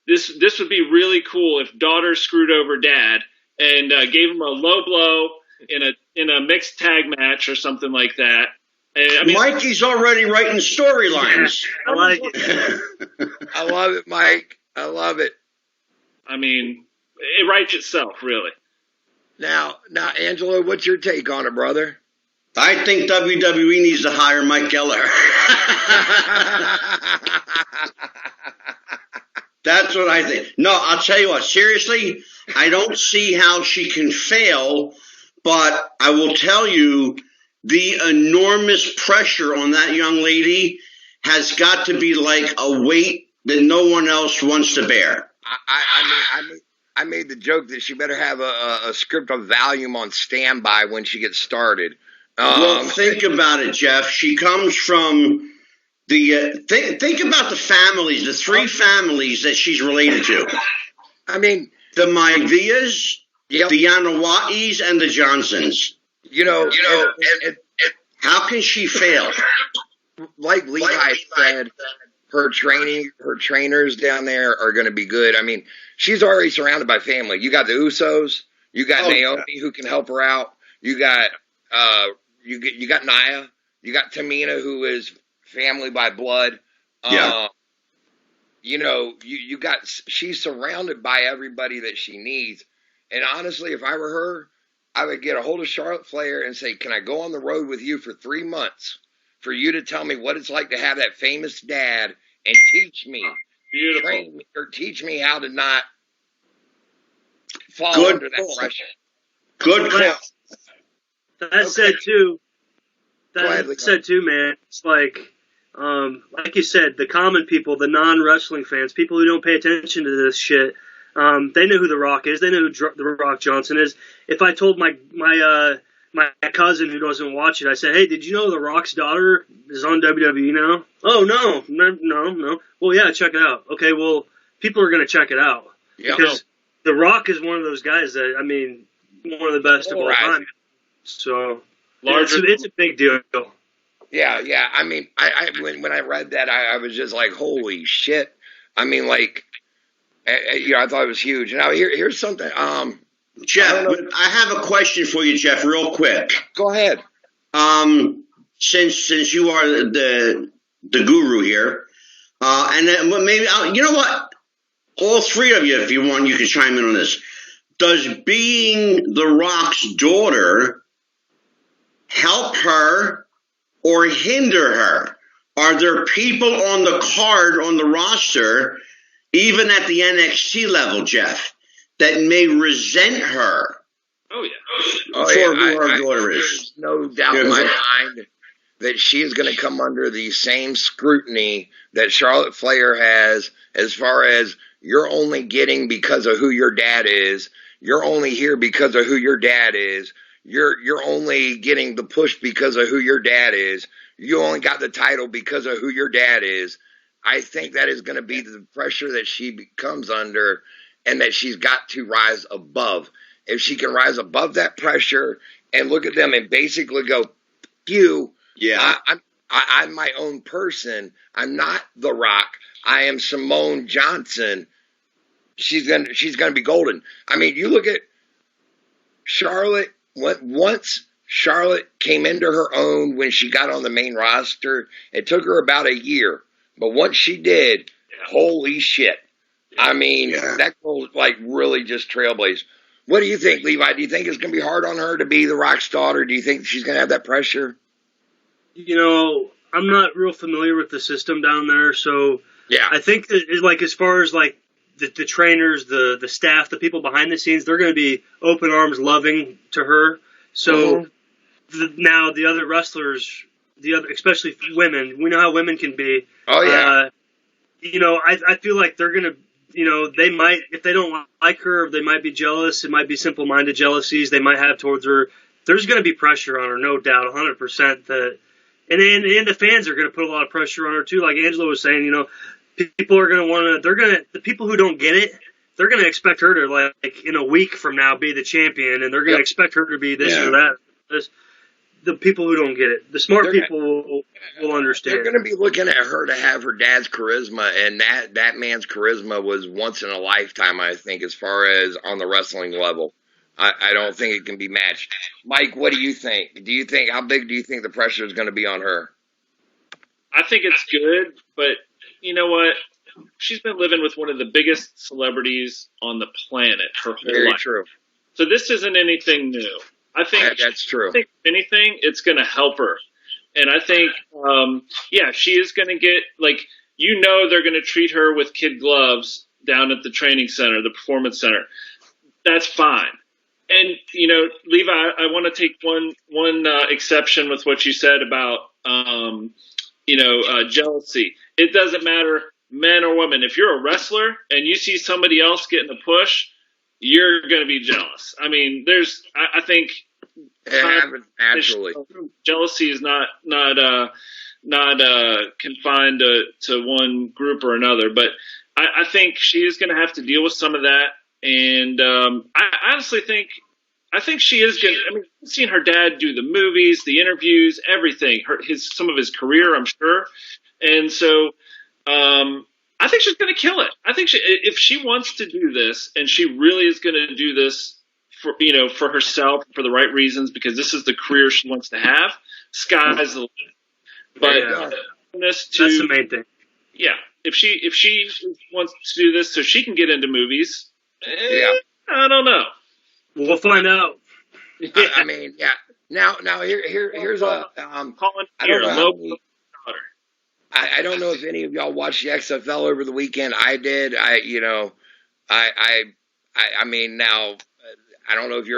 this would be really cool if daughter screwed over dad and gave him a low blow in a mixed tag match or something like that. And, I mean, Mikey's already writing storylines. I like it. I love it, Mike. I love it. I mean, it writes itself, really. Now, Angelo, what's your take on it, brother? I think WWE needs to hire Mike Kelleher. That's what I think. No, I'll tell you what, seriously, I don't see how she can fail, but I will tell you the enormous pressure on that young lady has got to be like a weight that no one else wants to bear. I made the joke that she better have a script of Valium on standby when she gets started. Well, think about it, Jeff. She comes from the think about the families, the three families that she's related to. I mean, the Maivias, the Yanawais, and the Johnsons. You know, how can she fail? Like Levi said, her trainers down there are going to be good. I mean, she's already surrounded by family. You got the Usos, you got Naomi who can help her out. You got you got Nia, you got Tamina who is family by blood. You know, she's surrounded by everybody that she needs. And honestly, if I were her, I would get a hold of Charlotte Flair and say, can I go on the road with you for 3 months for you to tell me what it's like to have that famous dad and teach me, train me, or teach me how to not fall under that pressure. Good call. That said too, man, it's like you said, the common people, the non-wrestling fans, people who don't pay attention to this shit, they know who The Rock is. They know who The Rock Johnson is. If I told my cousin who doesn't watch it, I said, hey, did you know The Rock's daughter is on WWE now? Oh, no. Well, yeah, check it out. Okay, well, people are going to check it out. Yep. Because The Rock is one of those guys that, I mean, one of the best of all time. So, it's a big deal. Yeah. I mean, when I read that, I was just like, holy shit. I mean, like, I thought it was huge. Now, here's something. Jeff, I have a question for you, Jeff, real quick. Go ahead. Since you are the guru here, and then maybe, you know what? All three of you, if you want, you can chime in on this. Does being The Rock's daughter help her or hinder her? Are there people on the card, on the roster, even at the NXT level, Jeff, that may resent her? For who her daughter is? There's no doubt in my mind that she is going to come under the same scrutiny that Charlotte Flair has, as far as you're only getting because of who your dad is. You're only here because of who your dad is. You're only getting the push because of who your dad is. You only got the title because of who your dad is. I think that is going to be the pressure that she comes under, and that she's got to rise above. If she can rise above that pressure and look at them and basically go, I'm my own person. I'm not The Rock. I am Simone Johnson. She's gonna be golden. I mean, you look at Charlotte. Once Charlotte came into her own when she got on the main roster, it took her about a year. But once she did, holy shit. I mean, that girl like really just trailblazed. What do you think, Levi? Do you think it's going to be hard on her to be The Rock's daughter? Do you think she's going to have that pressure? You know, I'm not real familiar with the system down there, so I think that, like, as far as like the trainers, the staff, the people behind the scenes, they're going to be open arms, loving to her. So now the other wrestlers, especially women, we know how women can be. Oh yeah. You know, I feel like they're going to, you know, they might, if they don't like her, they might be jealous. It might be simple-minded jealousies they might have towards her. There's going to be pressure on her, no doubt, 100%. And the fans are going to put a lot of pressure on her too. Like Angela was saying, you know, people are going to want to. The people who don't get it, they're going to expect her to, like, in a week from now, be the champion, and they're going to expect her to be this or that. The people who don't get it, the smart people will understand. They're going to be looking at her to have her dad's charisma, and that man's charisma was once in a lifetime, I think, as far as on the wrestling level. I don't think it can be matched. Mike, what do you think? How big do you think the pressure is going to be on her? I think it's good, but you know what? She's been living with one of the biggest celebrities on the planet her whole Very life. True. So this isn't anything new. I think that's true. I think if anything, it's going to help her. And I think, she is going to get, like, you know, they're going to treat her with kid gloves down at the training center, the performance center. That's fine. And, you know, Levi, I want to take one exception with what you said about, jealousy. It doesn't matter, men or women. If you're a wrestler and you see somebody else getting a push, you're going to be jealous. I mean, I think naturally jealousy is not confined to one group or another. But I think she is going to have to deal with some of that. And I honestly think she is going to. I mean, I've seen her dad do the movies, the interviews, everything. Some of his career, I'm sure. And so I think she's going to kill it. I think if she wants to do this, and she really is going to do this for herself, for the right reasons, because this is the career she wants to have, sky's the limit. But that's the main thing. Yeah, if she wants to do this so she can get into movies, I don't know. We'll find out. I mean, yeah. Now here's a I don't know if any of y'all watched the XFL over the weekend. I did. I mean, now I don't know if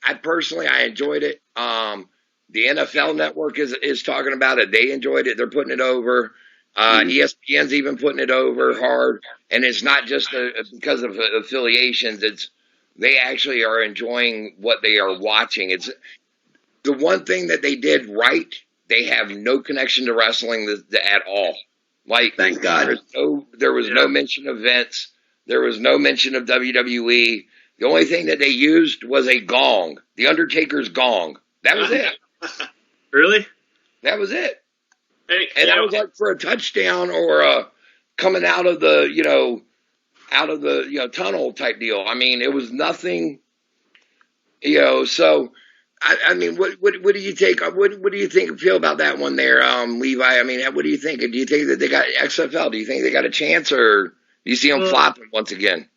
I personally enjoyed it. The NFL Network is talking about it. They enjoyed it. They're putting it over. ESPN's even putting it over hard. And it's not just because of affiliations. They actually are enjoying what they are watching. It's the one thing that they did right. They have no connection to wrestling at all. Like, thank God. There was no mention of Vince. There was no mention of WWE. The only thing that they used was a gong, the Undertaker's gong. That was it. Really? That was it. And that was like for a touchdown or coming out of the tunnel type deal. I mean, it was nothing. So. I mean, what do you take? What do you feel about that one there, Levi? I mean, what do you think? Do you think that they got XFL? Do you think they got a chance, or do you see them flopping once again?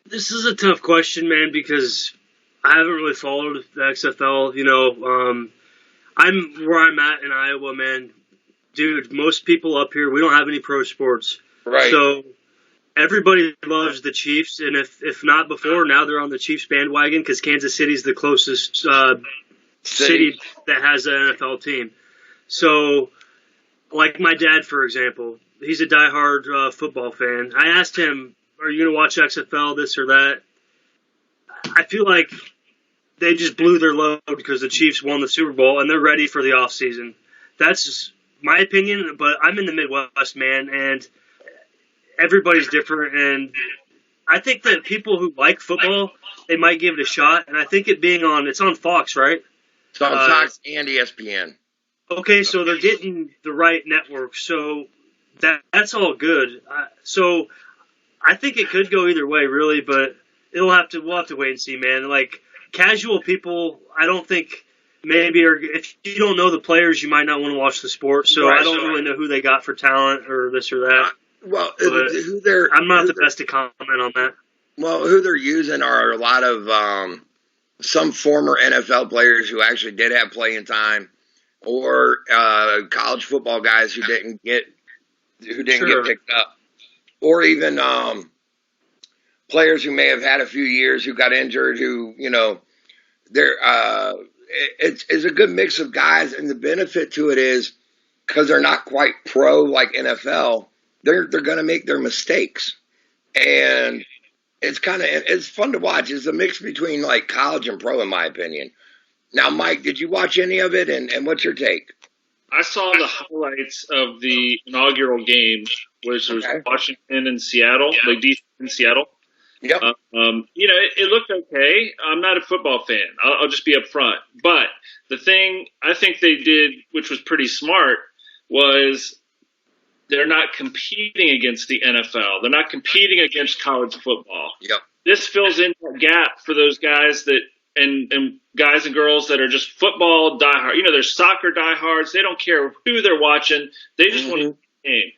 This is a tough question, man, because I haven't really followed the XFL. I'm where I'm at in Iowa, man. Dude, most people up here, we don't have any pro sports. Right. So everybody loves the Chiefs, and if not before, now they're on the Chiefs bandwagon because Kansas City's the closest city that has an NFL team. So, like my dad, for example, he's a diehard football fan. I asked him, are you going to watch XFL, this or that? I feel like they just blew their load because the Chiefs won the Super Bowl, and they're ready for the offseason. That's my opinion, but I'm in the Midwest, man, and everybody's different, and I think that people who like football, they might give it a shot, and I think it's on Fox, right? It's on Fox and ESPN. Okay, so they're getting the right network, so that's all good. So I think it could go either way, really, but we'll have to wait and see, man. Like, casual people, I don't think or if you don't know the players, you might not want to watch the sport, so I don't really know who they got for talent or this or that. Well, I'm not the best to comment on that. Well, who they're using are a lot of some former NFL players who actually did have playing time, or college football guys who didn't get picked up, or even players who may have had a few years who got injured. It's a good mix of guys, and the benefit to it is because they're not quite pro like NFL. They're going to make their mistakes, and it's fun to watch. It's a mix between like college and pro, in my opinion. Now, Mike, did you watch any of it, and what's your take? I saw the highlights of the inaugural game, which was Washington and Seattle, like DC and Seattle. Yep. It looked okay. I'm not a football fan. I'll just be up front. But the thing I think they did, which was pretty smart, was they're not competing against the NFL. They're not competing against college football. Yep. This fills in that gap for those guys and guys and girls that are just football diehard. There's soccer diehards. They don't care who they're watching. They just want to play the game.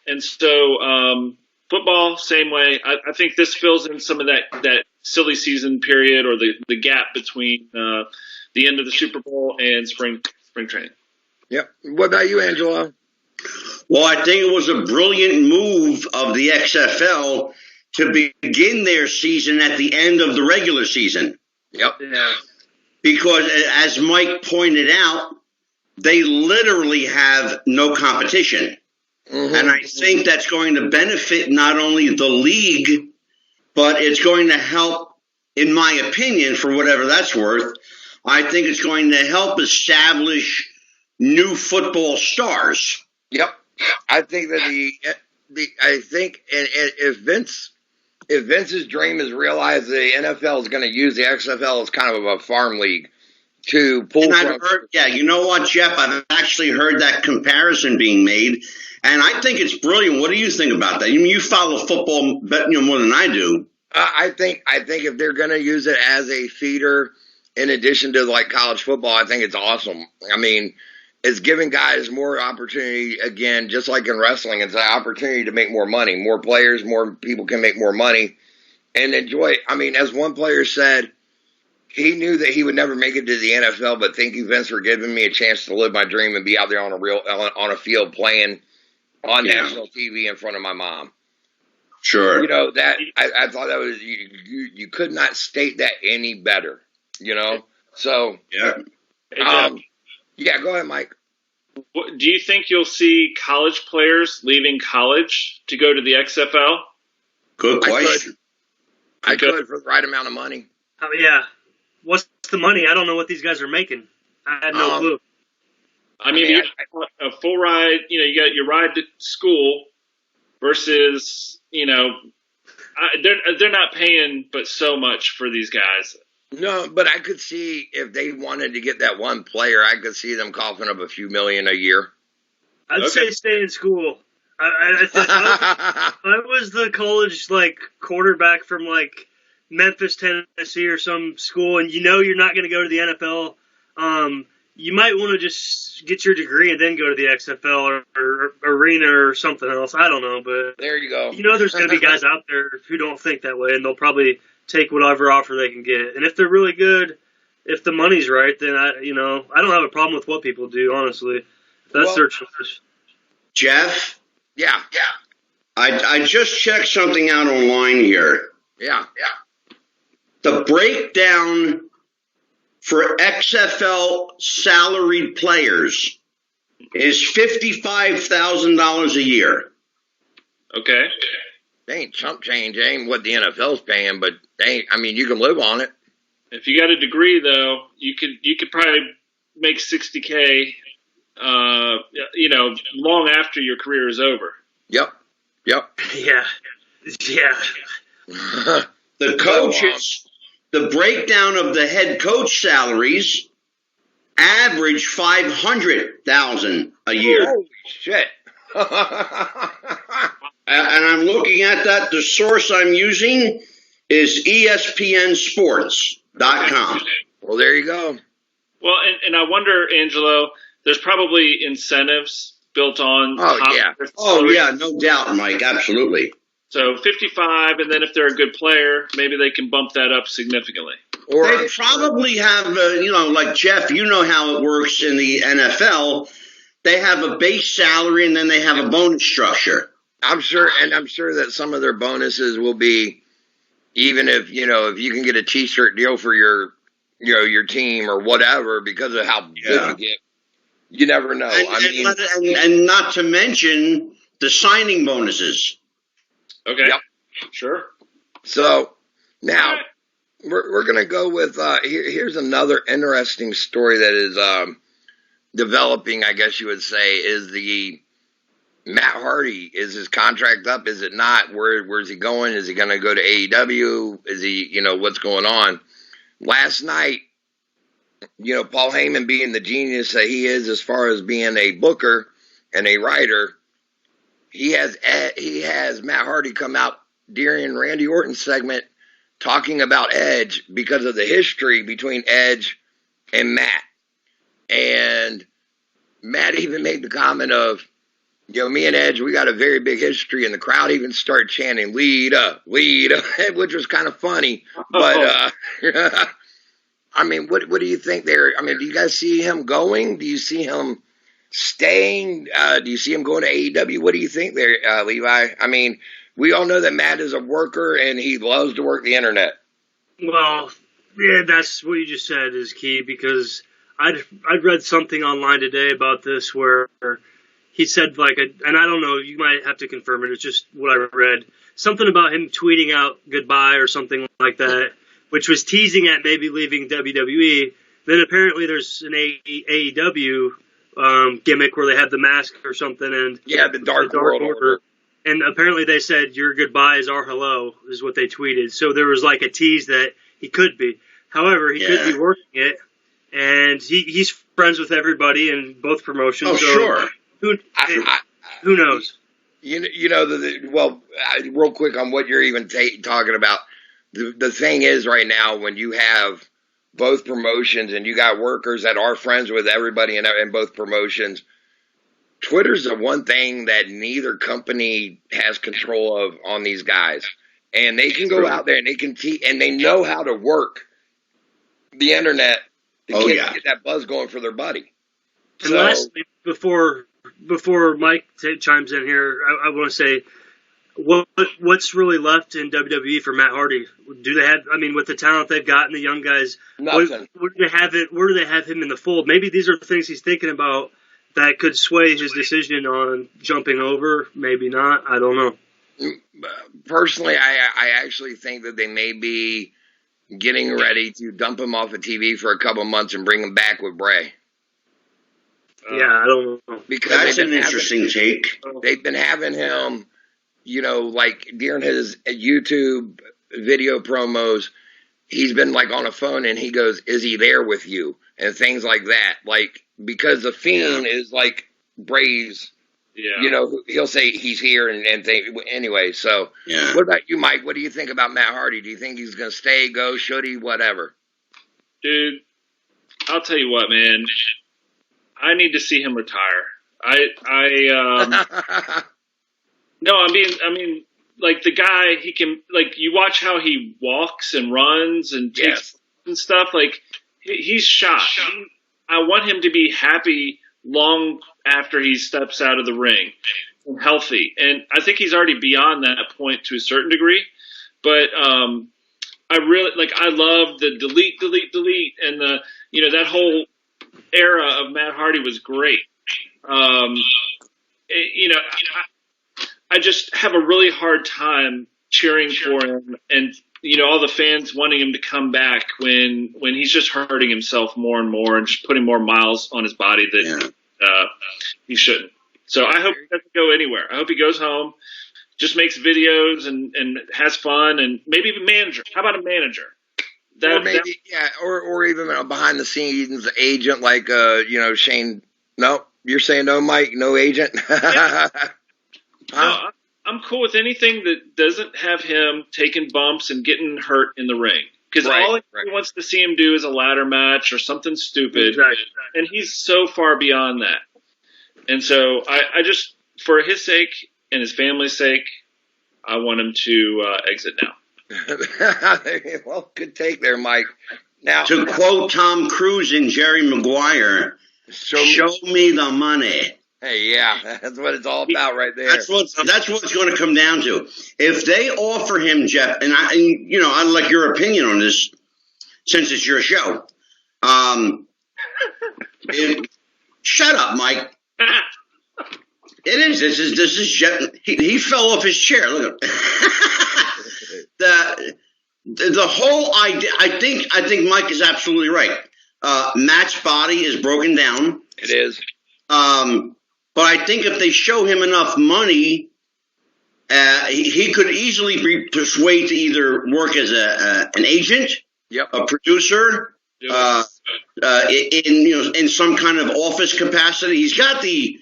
And so football, same way. I think this fills in some of that silly season period or the gap between the end of the Super Bowl and spring training. Yep. What about you, Angela? Well, I think it was a brilliant move of the XFL to begin their season at the end of the regular season. Yep. Yeah. Because, as Mike pointed out, they literally have no competition. Mm-hmm. And I think that's going to benefit not only the league, but it's going to help, in my opinion, for whatever that's worth, I think it's going to help establish new football stars. Yep. I think that if Vince's dream is realized, the NFL is going to use the XFL as kind of a farm league. to pull And from. I've heard, yeah, you know what, Jeff? I've actually heard that comparison being made, and I think it's brilliant. What do you think about that? I mean, you follow football more than I do. I think if they're going to use it as a feeder in addition to like college football, I think it's awesome. I mean, it's giving guys more opportunity, again, just like in wrestling. It's an opportunity to make more money. More players, more people can make more money and enjoy it. I mean, as one player said, he knew that he would never make it to the NFL, but thank you, Vince, for giving me a chance to live my dream and be out there on a field playing on national TV in front of my mom. Sure. You know, that I thought that was, you could not state that any better, you know? So, yeah. Yeah, go ahead, Mike. Do you think you'll see college players leaving college to go to the XFL? Good question. I could for the right amount of money. Oh, yeah. What's the money? I don't know what these guys are making. I had no clue. I mean, a full ride, you know, you got your ride to school versus, you know, they're not paying but so much for these guys. No, but I could see if they wanted to get that one player, I could see them coughing up a few million a year. I'd say stay in school. I was the college quarterback from Memphis, Tennessee, or some school, and you know you're not going to go to the NFL. You might want to just get your degree and then go to the XFL or arena or something else. I don't know, but there you go. You know there's going to be guys out there who don't think that way, and they'll probably take whatever offer they can get. And if they're really good, if the money's right, then I don't have a problem with what people do, honestly. That's their choice. Jeff? Yeah. I just checked something out online here. Yeah. The breakdown for XFL salaried players is $55,000 a year. Okay. They ain't chump change. They ain't what the NFL's paying, but you can live on it. If you got a degree, though, you could probably make $60K, long after your career is over. Yep. Yeah. The coaches, the breakdown of the head coach salaries average $500,000 a year. Holy shit. And I'm looking at that. The source I'm using is ESPNSports.com. Well, there you go. Well, and I wonder, Angelo, there's probably incentives built on. No doubt, Mike. Absolutely. So 55, and then if they're a good player, maybe they can bump that up significantly. Or they probably have, like Jeff, you know how it works in the NFL. They have a base salary and then they have a bonus structure. I'm sure that some of their bonuses will be, even if you can get a T-shirt deal for your team or whatever because of how good you get. You never know. And not to mention the signing bonuses. Okay. Yep. Sure. So now we're going to go with here's another interesting story that is developing, I guess you would say, is the Matt Hardy. Is his contract up? Is it not? Where's he going? Is he going to go to AEW? Is he, what's going on? Last night, Paul Heyman, being the genius that he is as far as being a booker and a writer, he has Matt Hardy come out during Randy Orton's segment talking about Edge because of the history between Edge and Matt. And Matt even made the comment of, me and Edge, we got a very big history, and the crowd even started chanting, lead up, which was kind of funny. But, what do you think there? Do you guys see him going? Do you see him staying? Do you see him going to AEW? What do you think there, Levi? We all know that Matt is a worker, and he loves to work the internet. Well, yeah, that's what you just said is key, because I'd read something online today about this where he said and I don't know, you might have to confirm it. It's just what I read. Something about him tweeting out goodbye or something like that, which was teasing at maybe leaving WWE. Then apparently there's an AEW gimmick where they had the mask or something, and the Dark World Order. And apparently they said your goodbye is our hello is what they tweeted. So there was a tease that he could be. However, he could be working it. and he's friends with everybody in both promotions. Oh, so sure. Who knows? Real quick on what you're even talking about. The thing is right now when you have both promotions and you got workers that are friends with everybody in both promotions, Twitter's the one thing that neither company has control of on these guys. And they can go out there and they can and they know how to work the internet to get that buzz going for their buddy. And lastly, before Mike chimes in here, I want to say, what's really left in WWE for Matt Hardy? Do they have? I mean, with the talent they've got and the young guys, nothing. Where do they have it? Where do they have him in the fold? Maybe these are the things he's thinking about that could sway his decision on jumping over. Maybe not. I don't know. Personally, I actually think that they may be getting ready to dump him off of TV for a couple months and bring him back with Bray. Yeah, I don't know. Because that's an interesting take. They've been having him, like during his YouTube video promos, he's been like on a phone and he goes, "Is he there with you?" and things like that. Like, because the Fiend is like Bray's. Yeah. He'll say he's here and think anyway. So, What about you, Mike? What do you think about Matt Hardy? Do you think he's going to stay, go, should he, whatever? Dude, I'll tell you what, man. I need to see him retire. No, I mean, like the guy, he can, like, you watch how he walks and runs and takes and stuff. Like, he's shot. I want him to be happy long after he steps out of the ring and healthy. And I think he's already beyond that point to a certain degree. But I really, I love the delete, and the, that whole era of Matt Hardy was great. I just have a really hard time cheering for him and, all the fans wanting him to come back when he's just hurting himself more and more and just putting more miles on his body that he shouldn't. So I hope he doesn't go anywhere. I hope he goes home, just makes videos and has fun, and maybe a manager. How about a manager? Or even a behind the scenes agent like Shane. No, you're saying no, Mike, no agent. No, I'm cool with anything that doesn't have him taking bumps and getting hurt in the ring. Because all he wants to see him do is a ladder match or something stupid. Exactly. And he's so far beyond that. And so I just, for his sake and his family's sake, I want him to exit now. Well, good take there, Mike. Now, to quote Tom Cruise in Jerry Maguire, show me the money. Hey, yeah, that's what it's all about right there. That's what it's going to come down to. If they offer him, Jeff, and I'd like your opinion on this, since it's your show. Shut up, Mike. It is. This is Jeff. He fell off his chair. Look at the whole idea. I think Mike is absolutely right. Matt's body is broken down. It is. But I think if they show him enough money, he could easily be persuaded to either work as an agent, a producer, in some kind of office capacity. He's got the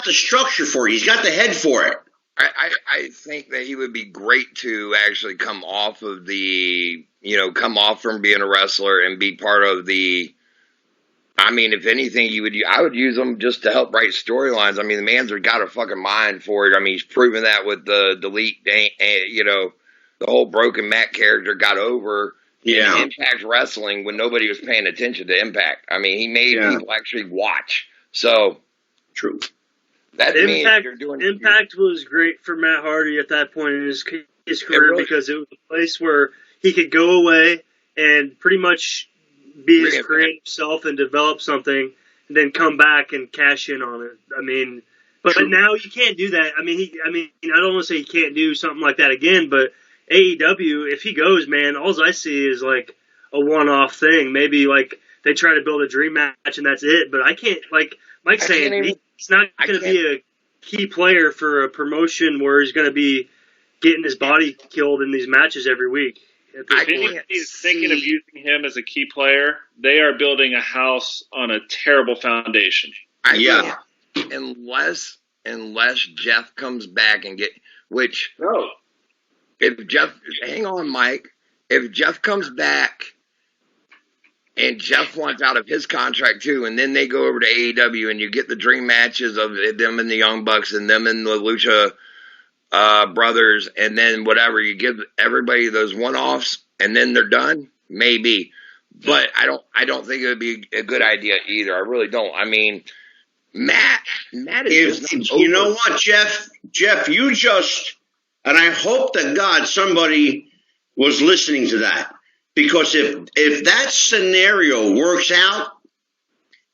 structure for it. He's got the head for it. I think that he would be great to actually come off from being a wrestler and be part of the. I mean, if anything, I would use him just to help write storylines. I mean, the man's got a fucking mind for it. I mean, he's proven that with the delete, the whole Broken Matt character got over in Impact Wrestling when nobody was paying attention to Impact. I mean, he made people actually watch. So, true. That Impact was great for Matt Hardy at that point in his career because it was a place where he could go away and pretty much be his creative self and develop something, and then come back and cash in on it. I mean, but now you can't do that. I mean, I don't want to say he can't do something like that again, but AEW, if he goes, man, all I see is like a one-off thing. Maybe like they try to build a dream match and that's it. But I can't, like Mike's saying, he's not going to be a key player for a promotion where he's going to be getting his body killed in these matches every week. at If this point. anybody is thinking of using him as a key player, they are building a house on a terrible foundation. Yeah. Unless Jeff comes back and No. if Jeff, hang on, Mike, if Jeff comes back and Jeff wants out of his contract too, and then they go over to AEW and you get the dream matches of them and the Young Bucks and them and the Lucha brothers, and then whatever, you give everybody those one-offs and then they're done, maybe. But I don't think it would be a good idea either. I really don't. I mean, Matt is just not over. You know what, Jeff, you just, and I hope that God somebody was listening to that, because if that scenario works out,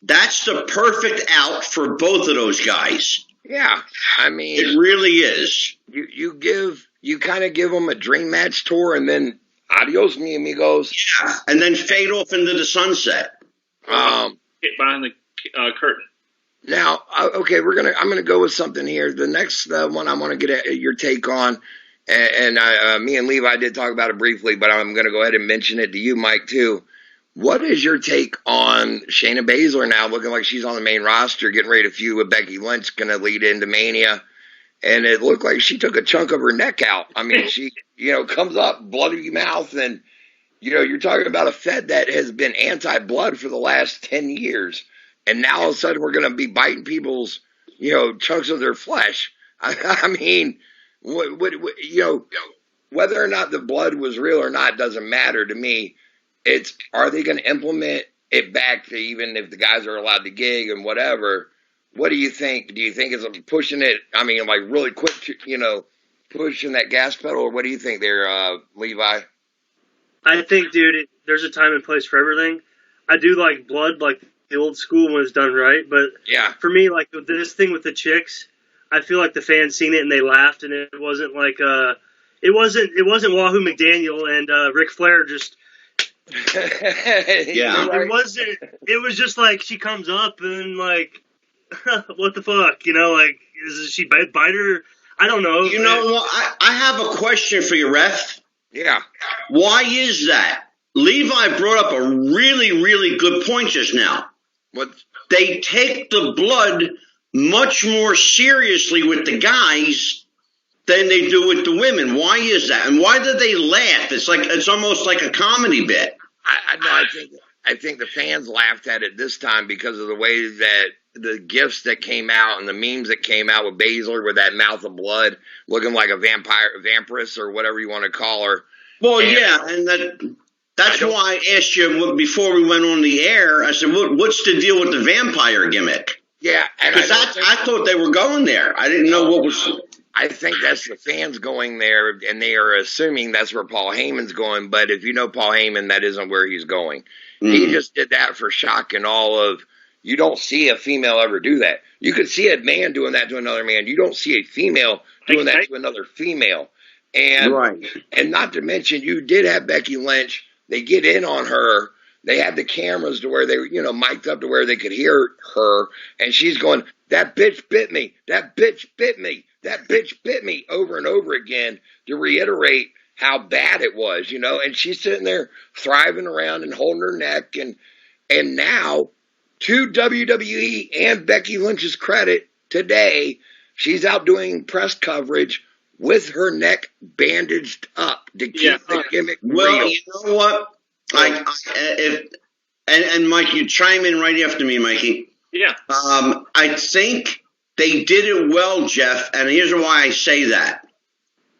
that's the perfect out for both of those guys. Yeah, I mean, it really is. You kind of give them a dream match tour, and then adios, mi amigos. Yeah, and then fade off into the sunset. Get behind the curtain. Now, okay, I'm gonna go with something here. The next one I want to get your take on, and me and Levi did talk about it briefly, but I'm gonna go ahead and mention it to you, Mike, too. What is your take on Shayna Baszler now looking like she's on the main roster, getting ready to feud with Becky Lynch, going to lead into Mania? And it looked like she took a chunk of her neck out. I mean, she, comes up, bloody mouth, and, you're talking about a Fed that has been anti-blood for the last 10 years. And now all of a sudden we're going to be biting people's, chunks of their flesh. I mean, whether or not the blood was real or not doesn't matter to me. Are they going to implement it back to even if the guys are allowed to gig and whatever? What do you think? Do you think it's pushing it? I mean, like really quick, pushing that gas pedal, or what do you think there, Levi? I think, dude, there's a time and place for everything. I do like blood, like the old school when it's done right, but yeah, for me, like this thing with the chicks, I feel like the fans seen it and they laughed, and it wasn't like it wasn't Wahoo McDaniel and Ric Flair just. Yeah, it wasn't. It was just like she comes up and like, what the fuck, like is she bite her? I don't know. You know what? I have a question for you, Ref. Yeah. Why is that? Levi brought up a really, really good point just now. What? They take the blood much more seriously with the guys than they do with the women. Why is that? And why do they laugh? It's almost like a comedy bit. I think the fans laughed at it this time because of the way that the gifs that came out and the memes that came out with Baszler with that mouth of blood looking like a vampiress or whatever you want to call her. Well, and that's why I asked you before we went on the air. I said, what's the deal with the vampire gimmick? Yeah. Because I thought they were going there. I didn't know what was... I think that's the fans going there, and they are assuming that's where Paul Heyman's going. But if you know Paul Heyman, that isn't where he's going. He just did that for shock and all of. You don't see a female ever do that. You could see a man doing that to another man. You don't see a female doing that to another female. And right. And not to mention, you did have Becky Lynch. They get in on her. They had the cameras to where they, mic'd up to where they could hear her, and she's going, "That bitch bit me. That bitch bit me. That bitch bit me," over and over again to reiterate how bad it was, and she's sitting there thriving around and holding her neck. And now, to WWE and Becky Lynch's credit, today, she's out doing press coverage with her neck bandaged up to keep the gimmick real. Well, you know what? And Mike, you chime in right after me, Mikey. Yeah. I think they did it well, Jeff, and here's why I say that.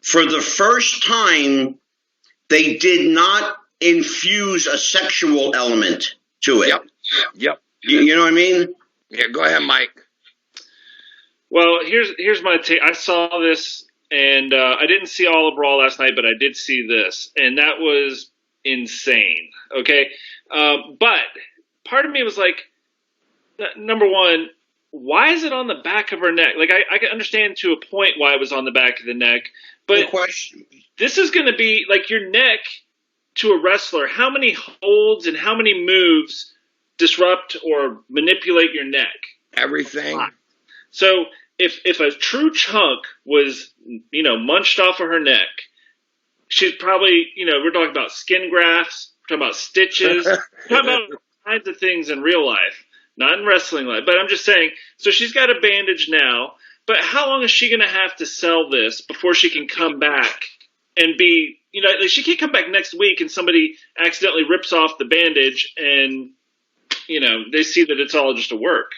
For the first time, they did not infuse a sexual element to it. Yep. You know what I mean? Yeah, go ahead, Mike. Well, here's my take. I saw this, and I didn't see all of Raw last night, but I did see this, and that was insane. Okay, but part of me was like, number one, why is it on the back of her neck? Like, I can understand to a point why it was on the back of the neck, but this is going to be like your neck to a wrestler. How many holds and how many moves disrupt or manipulate your neck? Everything. So if a true chunk was, munched off of her neck, she's probably, we're talking about skin grafts, we're talking about stitches, we're talking about all kinds of things in real life, not in wrestling life. But I'm just saying, so she's got a bandage now, but how long is she going to have to sell this before she can come back and be, like she can't come back next week and somebody accidentally rips off the bandage and, they see that it's all just a work.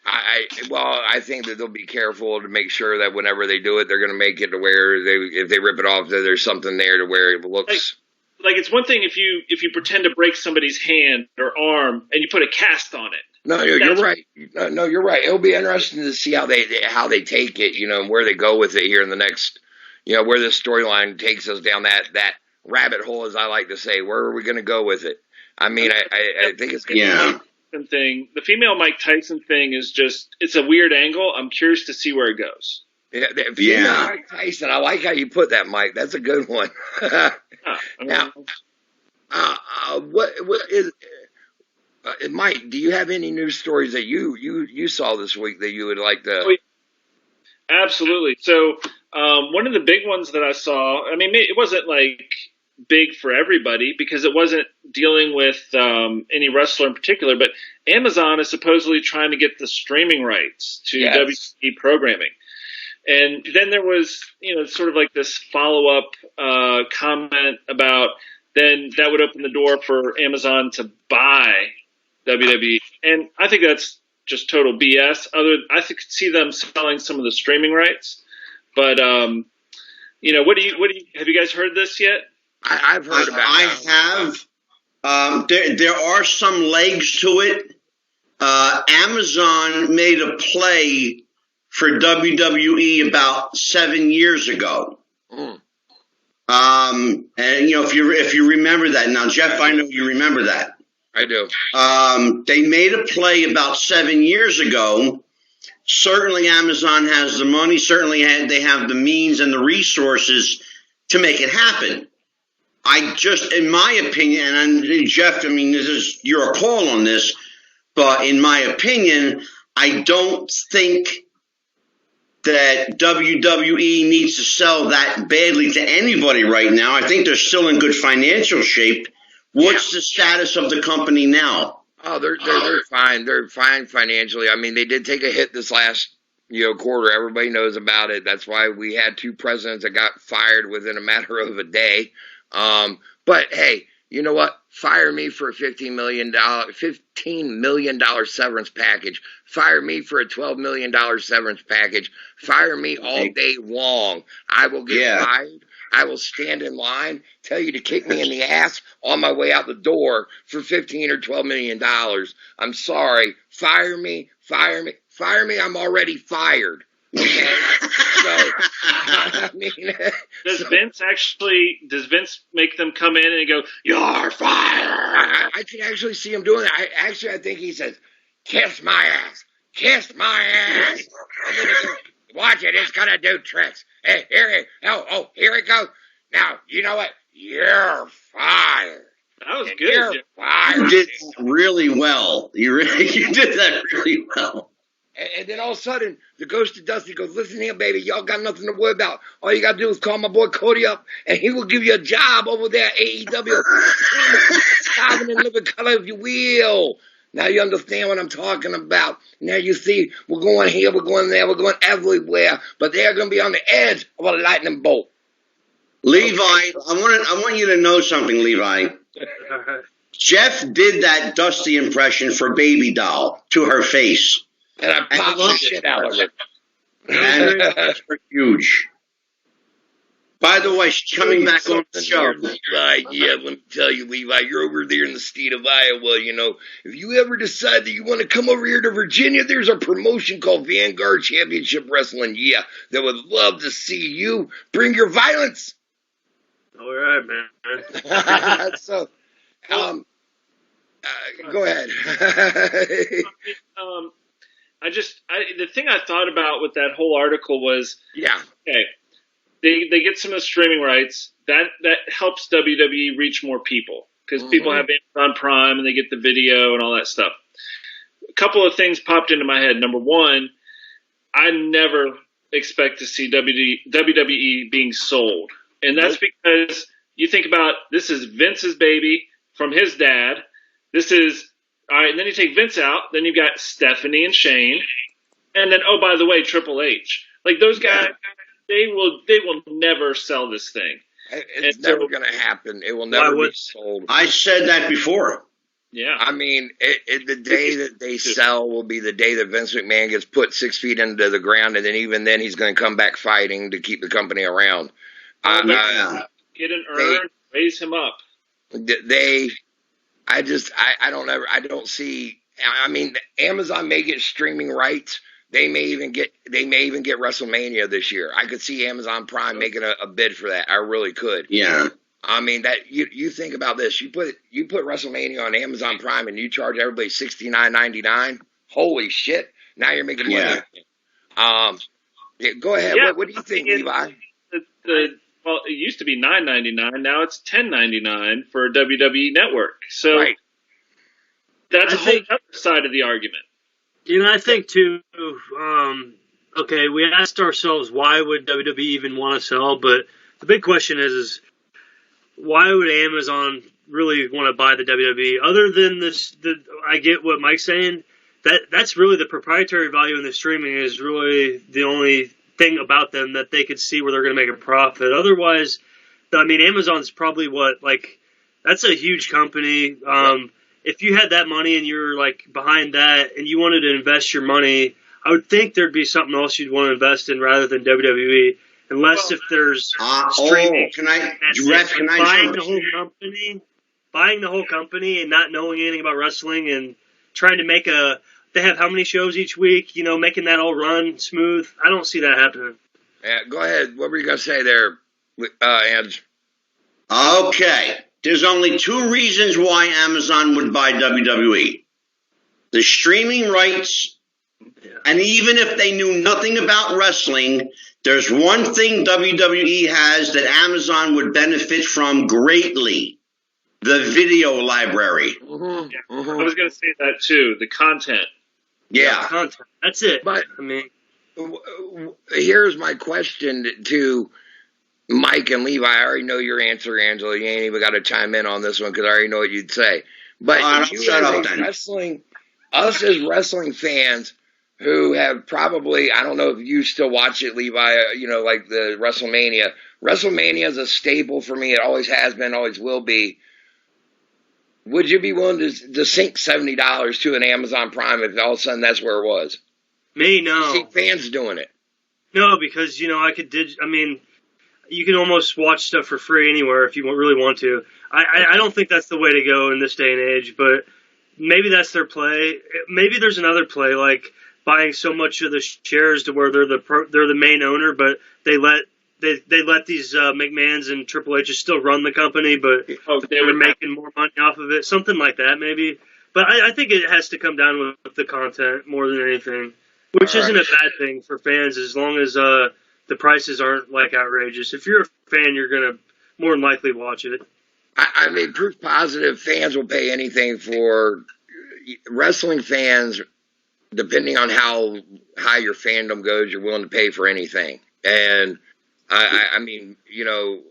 I think that they'll be careful to make sure that whenever they do it, they're going to make it to where if they rip it off, there's something there to where it looks. Like it's one thing if you pretend to break somebody's hand or arm and you put a cast on it. No, you're right. No, you're right. It'll be interesting to see how they take it, and where they go with it here in the next, where this storyline takes us down that rabbit hole, as I like to say. Where are we going to go with it? I mean, I think it's going to be. Thing. The female Mike Tyson thing is it's a weird angle. I'm curious to see where it goes. Yeah. Mike Tyson. I like how you put that, Mike. That's a good one. Now, what is Mike? Do you have any news stories that you saw this week that you would like to? Absolutely. So one of the big ones that I saw. I mean, it wasn't like big for everybody because it wasn't dealing with any wrestler in particular, but Amazon is supposedly trying to get the streaming rights to WWE programming. And then there was, sort of like this follow-up comment about then that would open the door for Amazon to buy WWE. And I think that's just total BS. I could see them selling some of the streaming rights. But, what do you have you guys heard this yet? I've heard about it. I have. There are some legs to it. Amazon made a play for WWE about 7 years ago. And if you remember that now, Jeff, I know you remember that. I do. They made a play about 7 years ago. Certainly, Amazon has the money. Certainly, they have the means and the resources to make it happen. In my opinion, and Jeff, I mean, this is your call on this, but in my opinion, I don't think that WWE needs to sell that badly to anybody right now. I think they're still in good financial shape. What's the status of the company now? Oh, they're fine. They're fine financially. I mean, they did take a hit this last quarter. Everybody knows about it. That's why we had two presidents that got fired within a matter of a day. But hey, you know what? Fire me for a $15 million severance package. Fire me for a $12 million severance package. Fire me all day long. I will get fired. I will stand in line, tell you to kick me in the ass on my way out the door for $15 or $12 million. I'm sorry. Fire me. I'm already fired. Okay? So, I mean, does Vince make them come in and go, "You're fired"? I can actually see him doing that. I think he says, "Kiss my ass, kiss my ass." Watch it, it's gonna do tricks. Hey, here it goes. Now, you know what? You're fired. That was good. You're fired. You did really well. You did that really well. And then all of a sudden, the ghost of Dusty goes, "Listen here, baby, y'all got nothing to worry about. All you got to do is call my boy Cody up, and he will give you a job over there at AEW. Carving in living color, if you will." Now you understand what I'm talking about. Now you see, we're going here, we're going there, we're going everywhere, but they're going to be on the edge of a lightning bolt. Levi, I want you to know something, Levi. Jeff did that Dusty impression for Baby Doll to her face. And I popped the shit out of it. And it's huge. By the way, she's coming back on the show. Levi, yeah, let me tell you, Levi, you're over there in the state of Iowa, If you ever decide that you want to come over here to Virginia, there's a promotion called Vanguard Championship Wrestling. Yeah, that would love to see you. Bring your violence. All right, man. So, go ahead. The thing I thought about with that whole article was, okay, they get some of the streaming rights. That helps WWE reach more people because people have Amazon Prime and they get the video and all that stuff. A couple of things popped into my head. Number one, I never expect to see WWE being sold. And that's because you think about, this is Vince's baby from his dad. This is, all right, and then you take Vince out, then you've got Stephanie and Shane, and then, oh, by the way, Triple H. Like, those guys, they will never sell this thing. It's never going to happen. It will never be sold. I said that before. Yeah. I mean, the day that they sell will be the day that Vince McMahon gets put 6 feet into the ground, and then even then he's going to come back fighting to keep the company around. Get an urn, raise him up. I don't see. I mean, Amazon may get streaming rights. They may even get WrestleMania this year. I could see Amazon Prime making a bid for that. I really could. Yeah. I mean, that you think about this. You put WrestleMania on Amazon Prime and you charge everybody $69.99. Holy shit! Now you're making money. Go ahead. Yeah, what do you think, Levi? Well, it used to be $9.99. Now it's $10.99 for a WWE Network. So that's a whole other side of the argument. You know, I think too. Okay, we asked ourselves why would WWE even want to sell, but the big question is why would Amazon really want to buy the WWE? Other than this, I get what Mike's saying. That's really the proprietary value in the streaming is really the only thing about them that they could see where they're going to make a profit. Otherwise, I mean, Amazon's probably that's a huge company. If you had that money and you're like behind that and you wanted to invest your money, I would think there'd be something else you'd want to invest in rather than WWE. Unless if there's streaming, buying the whole company and not knowing anything about wrestling and trying to they have how many shows each week, you know, making that all run smooth. I don't see that happening. Yeah, go ahead. What were you going to say there, Ange? Okay. There's only 2 reasons why Amazon would buy WWE. The streaming rights, and even if they knew nothing about wrestling, there's one thing WWE has that Amazon would benefit from greatly: the video library. I was going to say that too, the content. Yeah. Content. That's it. But I mean, here's my question to Mike and Levi. I already know your answer, Angela. You ain't even got to chime in on this one because I already know what you'd say. But us as wrestling fans who have probably, I don't know if you still watch it, Levi, you know, like the WrestleMania. WrestleMania is a staple for me. It always has been, always will be. Would you be willing to sink $70 to an Amazon Prime if all of a sudden that's where it was? Me, no. You see fans doing it. No, because, you know, you can almost watch stuff for free anywhere if you really want to. I don't think that's the way to go in this day and age, but maybe that's their play. Maybe there's another play, like buying so much of the shares to where they're the main owner, but they let these McMahons and Triple H still run the company, but they were making more money off of it. Something like that, maybe. But I think it has to come down with the content more than anything, which isn't a bad thing for fans as long as the prices aren't like outrageous. If you're a fan, you're gonna more than likely watch it. I mean, proof positive, fans will pay anything for wrestling fans. Depending on how high your fandom goes, you're willing to pay for anything. And I mean, you know,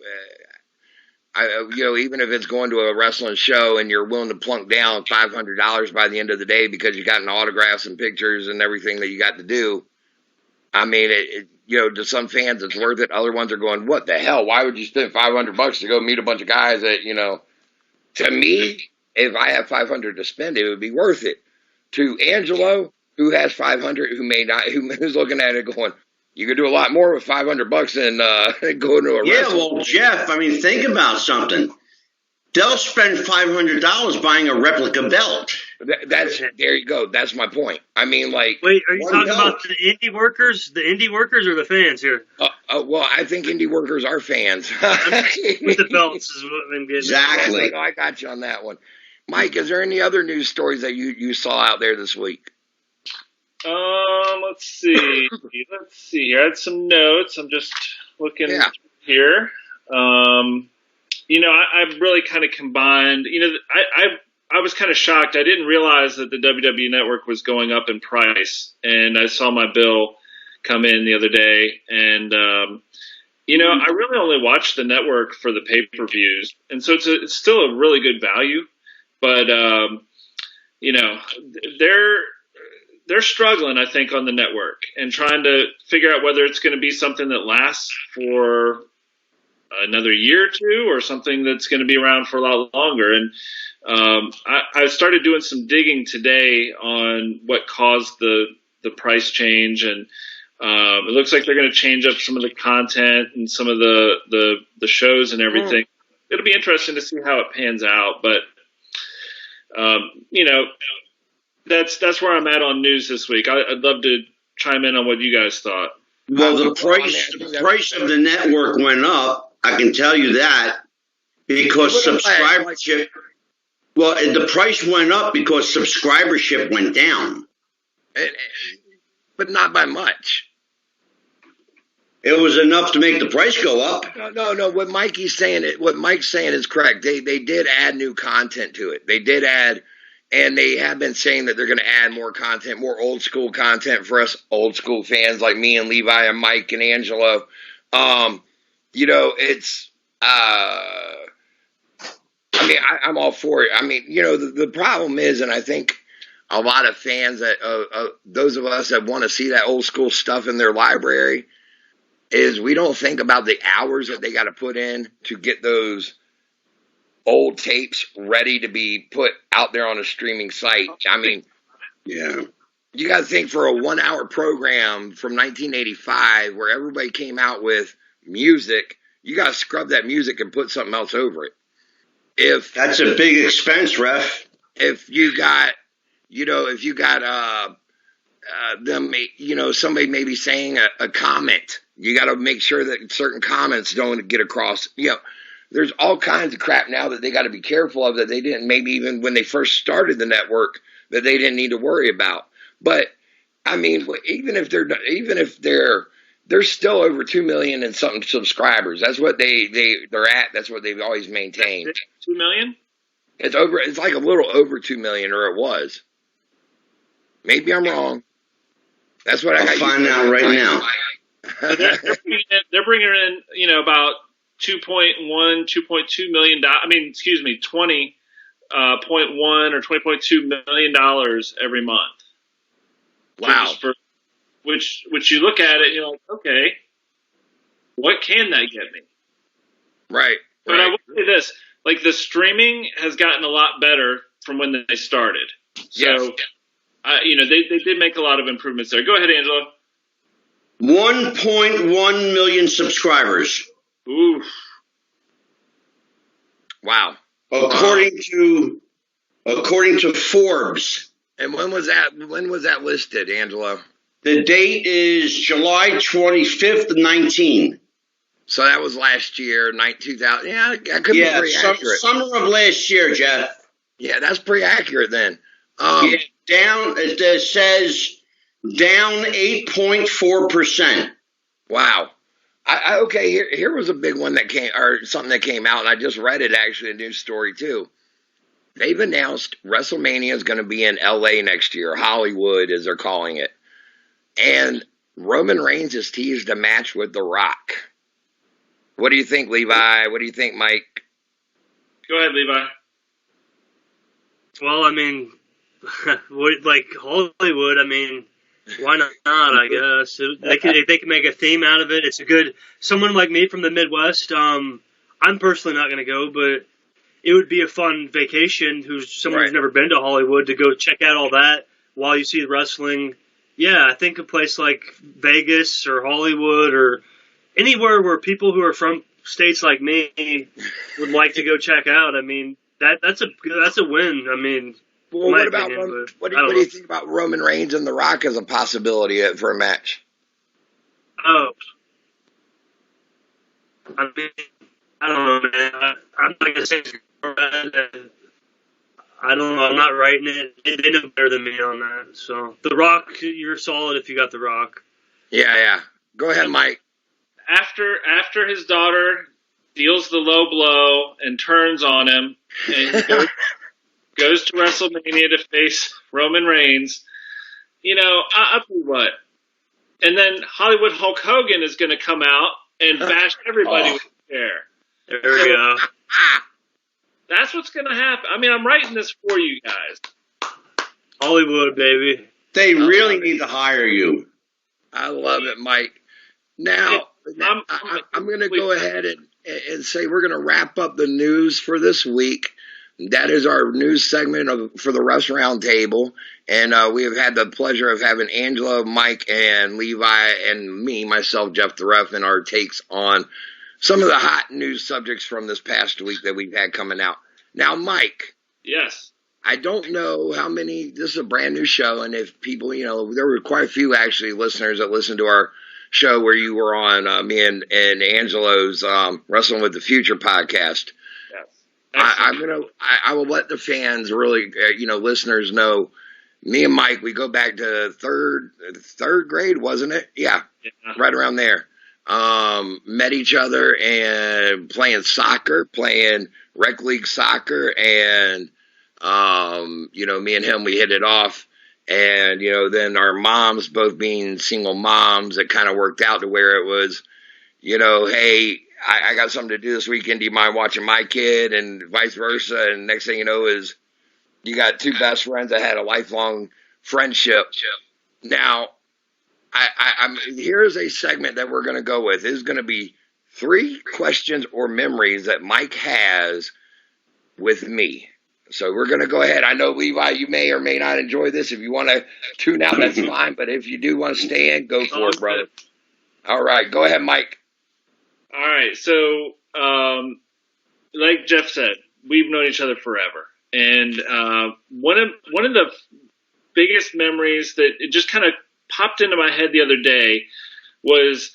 even if it's going to a wrestling show and you're willing to plunk down $500 by the end of the day because you got an autographs and pictures and everything that you got to do. I mean, to some fans it's worth it. Other ones are going, what the hell? Why would you spend $500 to go meet a bunch of guys that, you know? To me, if I have $500 to spend, it would be worth it. To Angelo, who has $500, who may not, who's looking at it going, you could do a lot more with $500 than going to a wrestling. Well, Jeff, I mean, think about something. They'll spend $500 buying a replica belt. There you go. That's my point. I mean, like, wait, are you talking about the indie workers? The indie workers or the fans here? Well, I think indie workers are fans. With the belts is what I'm getting. Exactly. I got you on that one. Mike, is there any other news stories that you saw out there this week? Let's see. I had some notes. I'm just looking here. I really kind of combined. I was kind of shocked. I didn't realize that the WWE Network was going up in price, and I saw my bill come in the other day, and I really only watch the network for the pay-per-views, and so it's still a really good value. But they're struggling, I think, on the network and trying to figure out whether it's going to be something that lasts for another year or two, or something that's going to be around for a lot longer. And I started doing some digging today on what caused the price change, and it looks like they're going to change up some of the content and some of the shows and everything. It'll be interesting to see how it pans out, but that's where I'm at on news this week. I'd love to chime in on what you guys thought. Well, the price of the network went up. I can tell you that, because subscribership. Well, the price went up because subscribership went down, but not by much. It was enough to make the price go up. No. What Mike's saying is correct. They did add new content to it. They did add, and they have been saying that they're going to add more content, more old school content for us old school fans like me and Levi and Mike and Angelo. It's. I'm all for it. The problem is, and I think a lot of fans that those of us that want to see that old school stuff in their library, is we don't think about the hours that they got to put in to get those old tapes ready to be put out there on a streaming site. Yeah. You got to think, for a 1 hour program from 1985 where everybody came out with music, you got to scrub that music and put something else over it. That's a big expense, Ref. If you got them, somebody maybe saying a comment, you got to make sure that certain comments don't get across. There's all kinds of crap now that they got to be careful of that they didn't, maybe even when they first started the network, that they didn't need to worry about. But even if they're still over 2 million and something subscribers. That's what they're at. That's what they've always maintained. 2 million? It's like a little over 2 million, or it was. Maybe I'm wrong. That's what I'll find out right now. They're bringing in, about 2.1, 2.2 million. 20.1 or $20.2 million every month. Wow. Which you look at it and you're like, okay, what can that get me? Right. But I will say this, like, the streaming has gotten a lot better from when they started. So, yes. They did make a lot of improvements there. Go ahead, Angelo. 1.1 million subscribers. Oof. Wow. According to Forbes. And when was that listed, Angelo? The date is July 25th, 19. So that was last year, 2000. Yeah, that could be pretty accurate. Summer of last year, Jeff. Yeah, that's pretty accurate then. It says down 8.4%. Wow. Okay, here was a big one that something that came out, and I just read it, actually, a news story too. They've announced WrestleMania is going to be in LA next year, Hollywood as they're calling it. And Roman Reigns has teased a match with The Rock. What do you think, Levi? What do you think, Mike? Go ahead, Levi. Well, like Hollywood, why not? I guess they can make a theme out of it. It's a good. Someone like me from the Midwest. I'm personally not going to go, but it would be a fun vacation. Who's never been to Hollywood to go check out all that while you see wrestling. Yeah, I think a place like Vegas or Hollywood or anywhere where people who are from states like me would like to go check out. That's a win. Well, what do you think about Roman Reigns and The Rock as a possibility for a match? Oh, I don't know, man. I'm not gonna say it's bad. I don't know. I'm not writing it. They know better than me on that. So The Rock, you're solid if you got The Rock. Yeah. Go ahead, Mike. After his daughter deals the low blow and turns on him and goes to WrestleMania to face Roman Reigns, I'll tell you what. And then Hollywood Hulk Hogan is going to come out and bash everybody with a chair. There we go. That's what's going to happen. I mean, I'm writing this for you guys. Hollywood, baby. They really need to hire you. I love it, Mike. Now, I'm going to go ahead and say we're going to wrap up the news for this week. That is our news segment for the REFS Roundtable. And we have had the pleasure of having Angela, Mike, and Levi, and me, myself, Jeff the Ref, and our takes on some of the hot news subjects from this past week that we've had coming out. Now, Mike. Yes. I don't know how many, this is a brand new show, and if people, there were quite a few actually listeners that listened to our show where you were on, me and Angelo's Wrestling with the Future podcast. Yes. I will let the fans really, listeners know, me and Mike, we go back to third grade, wasn't it? Yeah. Right around there. Met each other and playing rec league soccer, and me and him, we hit it off. And, then our moms, both being single moms, it kind of worked out to where it was, hey, I got something to do this weekend. Do you mind watching my kid? And vice versa. And next thing you know is you got two best friends that had a lifelong friendship. Now, here's a segment that we're going to go with. This is going to be 3 questions or memories that Mike has with me. So we're going to go ahead. I know, Levi, you may or may not enjoy this. If you want to tune out, that's fine. But if you do want to stay in, go for it, brother. All right. Go ahead, Mike. All right. So, like Jeff said, we've known each other forever. And one of the biggest memories that it just kind of popped into my head the other day was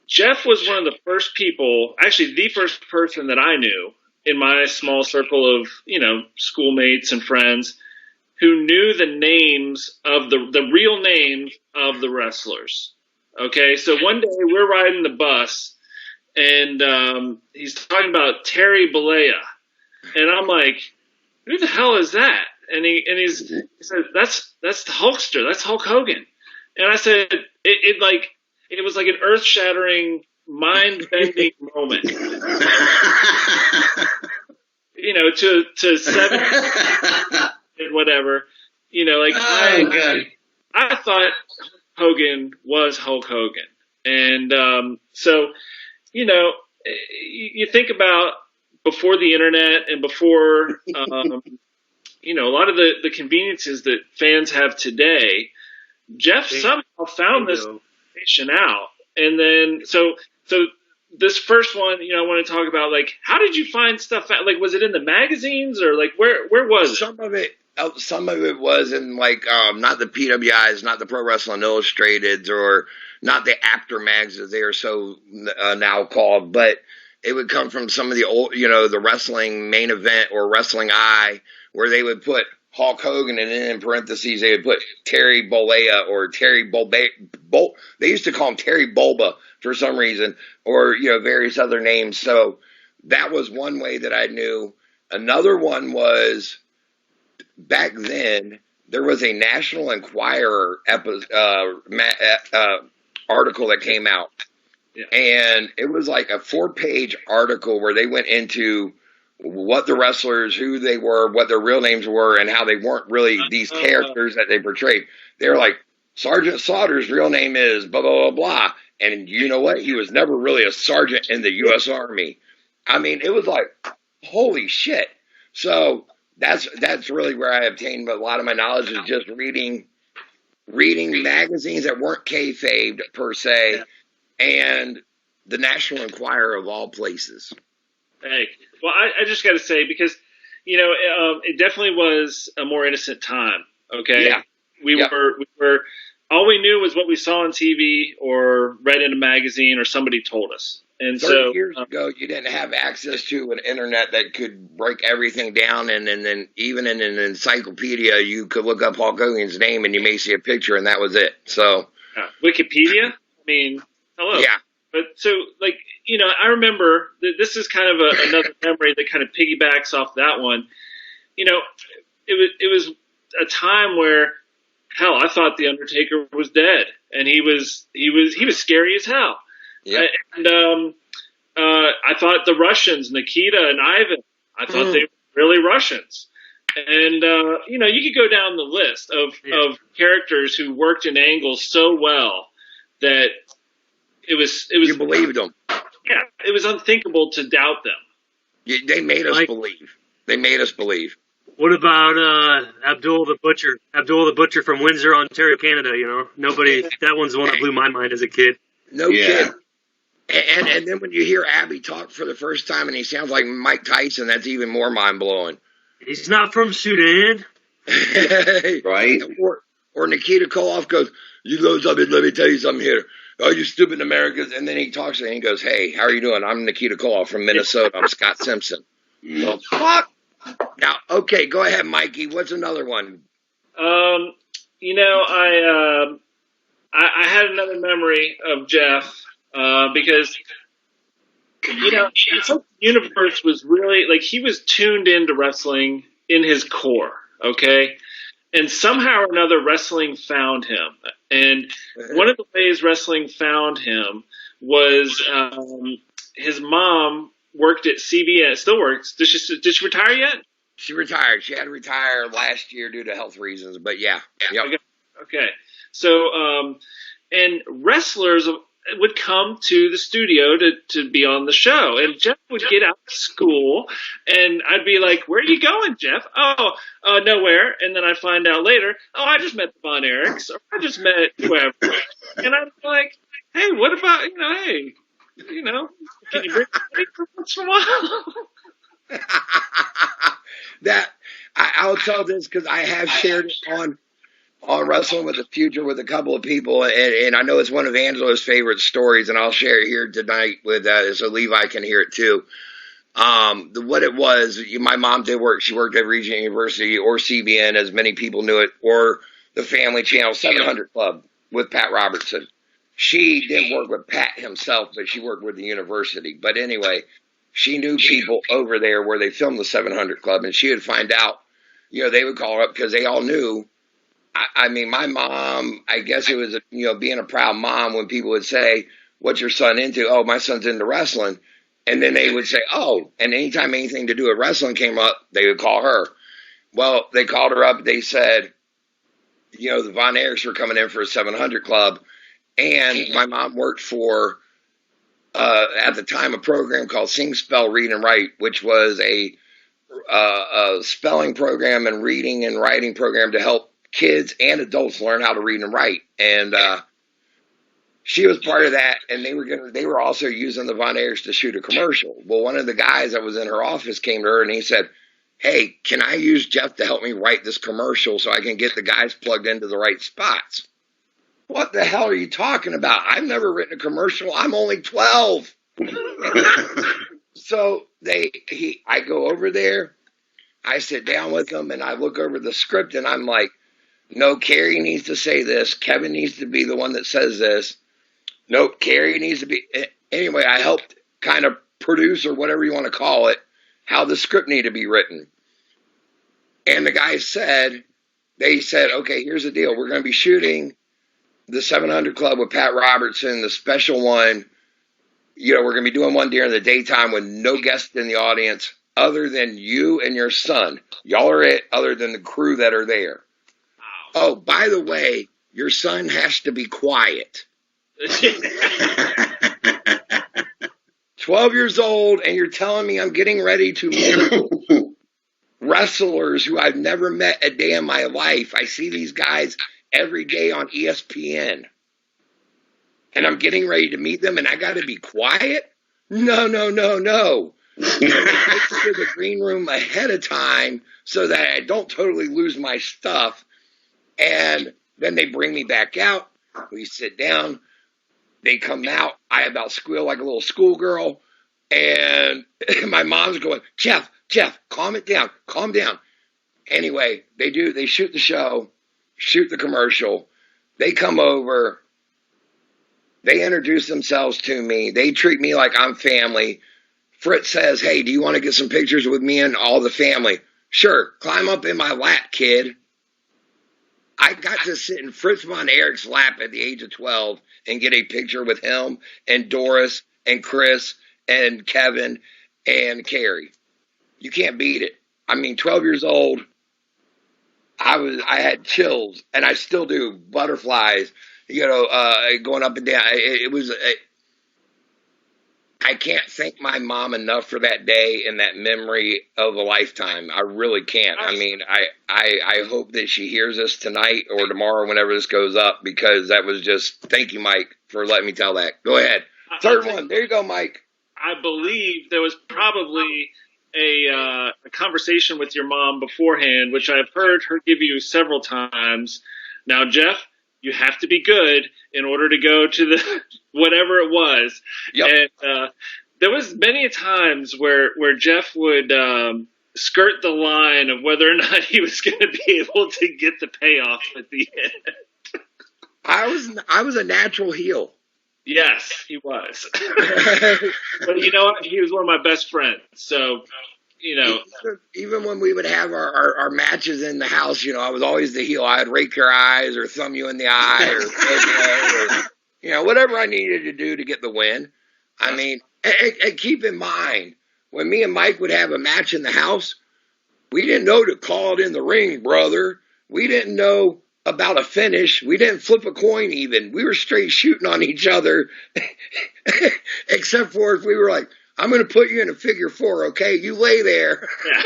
Jeff was one of the first people, actually the first person that I knew in my small circle of, schoolmates and friends who knew the names of the real names of the wrestlers. Okay. So one day we're riding the bus and he's talking about Terry Bollea. And I'm like, who the hell is that? And he said, that's the Hulkster. That's Hulk Hogan. And I said, it was like an earth shattering, mind bending moment. To 7 and whatever, I thought Hogan was Hulk Hogan. And, so, you think about before the internet and before, a lot of the conveniences that fans have today, Jeff somehow found this information out. And then, so this first one, I want to talk about, how did you find stuff out? Was it in the magazines or where was it? Some of it was in not the PWIs, not the Pro Wrestling Illustrateds, or not the After mags as they are so now called, but it would come from some of the old, the Wrestling Main Event or Wrestling Eye, where they would put Hulk Hogan, and then in parentheses they would put Terry Bollea or Terry Bulba. They used to call him Terry Bulba for some reason, or various other names. So that was one way that I knew. Another one was back then there was a National Enquirer article that came out, and it was like a 4-page article where they went into what the wrestlers, who they were, what their real names were, and how they weren't really these characters that they portrayed. They were like, Sergeant Slaughter's real name is blah, blah, blah, blah. And you know what? He was never really a sergeant in the U.S. Army. I mean, it was like, holy shit. So that's really where I obtained a lot of my knowledge, is just reading magazines that weren't kayfabed per se, and the National Enquirer of all places. Hey, well, I just got to say, because, it definitely was a more innocent time. Okay. Yeah. We were, all we knew was what we saw on TV or read in a magazine or somebody told us. And 30 years ago, you didn't have access to an internet that could break everything down. And then even in an encyclopedia, you could look up Hulk Hogan's name and you may see a picture, and that was it. So Wikipedia? I mean, hello. Yeah. But so, I remember that this is kind of another memory that kind of piggybacks off that one. It was a time where, hell, I thought The Undertaker was dead, and he was scary as hell. Yep. And I thought the Russians, Nikita and Ivan, I thought they were really Russians. And, you know, you could go down the list of characters who worked in angles so well that it was You believed them. yeah, it was unthinkable to doubt them. They made us believe. They made us believe. What about Abdul the Butcher? Abdul the Butcher from Windsor, Ontario, Canada. You know, that one's the one that blew my mind as a kid. No kid. And then when you hear Abby talk for the first time and he sounds like Mike Tyson, that's even more mind blowing. He's not from Sudan, right? Or Nikita Koloff goes, "You know something? Let me tell you something here. Oh, you stupid Americans!" And then he talks and he goes, "Hey, how are you doing? I'm Nikita Koloff from Minnesota. I'm Scott Simpson." So, fuck. Now, okay, go ahead, Mikey. What's another one? You know, I had another memory of Jeff because, you know, it's like the universe was really, like, he was tuned into wrestling in his core, okay? And somehow or another, wrestling found him. And one of the ways wrestling found him was his mom worked at CBS, still works. Did she retire yet? She retired. She had to retire last year due to health reasons, but yeah. Yep. Okay. So, and wrestlers would come to the studio to be on the show. And Jeff would get out of school, and I'd be like, "Where are you going, Jeff?" "Oh, nowhere." And then I find out later, "Oh, I just met the Von Erichs, or I just met whoever." And I'm like, "Hey, what about, you know, hey, you know, can you bring me for once in a while?" That I'll tell this because I have shared it on Wrestling with the Future with a couple of people, and I know it's one of Angela's favorite stories, and I'll share it here tonight with so Levi can hear it too. What it was, my mom did work. She worked at Regent University or CBN, as many people knew it, or the Family Channel 700 Club with Pat Robertson. She didn't work with Pat himself, but she worked with the university. But anyway, she knew people over there where they filmed the 700 Club, and she would find out, you know, they would call her up because they all knew. I mean, my mom, I guess it was, you know, being a proud mom when people would say, "What's your son into?" "Oh, my son's into wrestling." And then they would say, "Oh," and anytime anything to do with wrestling came up, they would call her. Well, they called her up. They said, you know, the Von Erichs were coming in for a 700 Club. And my mom worked for, at the time, a program called Sing, Spell, Read, and Write, which was a spelling program and reading and writing program to help kids and adults learn how to read and write. And she was part of that, and they were also using the Von Erichs to shoot a commercial. Well, one of the guys that was in her office came to her and he said, "Hey, can I use Jeff to help me write this commercial so I can get the guys plugged into the right spots?" "What the hell are you talking about? I've never written a commercial. I'm only 12. So I go over there, I sit down with them, and I look over the script, and I'm like, "No, Carrie needs to say this. Kevin needs to be the one that says this. Nope, Carrie needs to be." Anyway, I helped kind of produce, or whatever you want to call it, how the script needed to be written. And the guys said, "Okay, here's the deal. We're going to be shooting the 700 Club with Pat Robertson, the special one. You know, we're going to be doing one during the daytime with no guests in the audience other than you and your son. Y'all are it, other than the crew that are there. Oh, by the way, your son has to be quiet." 12 years old, and you're telling me I'm getting ready to meet wrestlers who I've never met a day in my life. I see these guys every day on ESPN. And I'm getting ready to meet them, and I got to be quiet? No. Take to the green room ahead of time so that I don't totally lose my stuff. And then they bring me back out. We sit down. They come out. I about squeal like a little schoolgirl. And my mom's going, Jeff, calm it down. Calm down. Anyway, they shoot the show, shoot the commercial. They come over. They introduce themselves to me. They treat me like I'm family. Fritz says, "Hey, do you want to get some pictures with me and all the family?" "Sure, climb up in my lap, kid." I got to sit in Fritz von Erich's lap at the age of 12 and get a picture with him and Doris and Chris and Kevin and Carrie. You can't beat it. I mean, 12 years old, I had chills, and I still do, butterflies, going up and down. It was, I can't thank my mom enough for that day and that memory of a lifetime. I really can't. I mean, I hope that she hears this tonight or tomorrow whenever this goes up, because that was just, thank you, Mike, for letting me tell that. Go ahead. Third one. There you go, Mike. I believe there was probably a conversation with your mom beforehand, which I've heard her give you several times. Now, Jeff, you have to be good in order to go to the whatever it was. Yep. And there was many times where Jeff would skirt the line of whether or not he was going to be able to get the payoff at the end. I was a natural heel. Yes, he was. But you know what? He was one of my best friends. So, Even when we would have our matches in the house, I was always the heel. I'd rake your eyes or thumb you in the eye or whatever I needed to do to get the win. I mean, and keep in mind, when me and Mike would have a match in the house, we didn't know to call it in the ring, brother. We didn't know about a finish. We didn't flip a coin even. We were straight shooting on each other, except for if we were like, I'm going to put you in a figure 4, okay? You lay there. Yeah.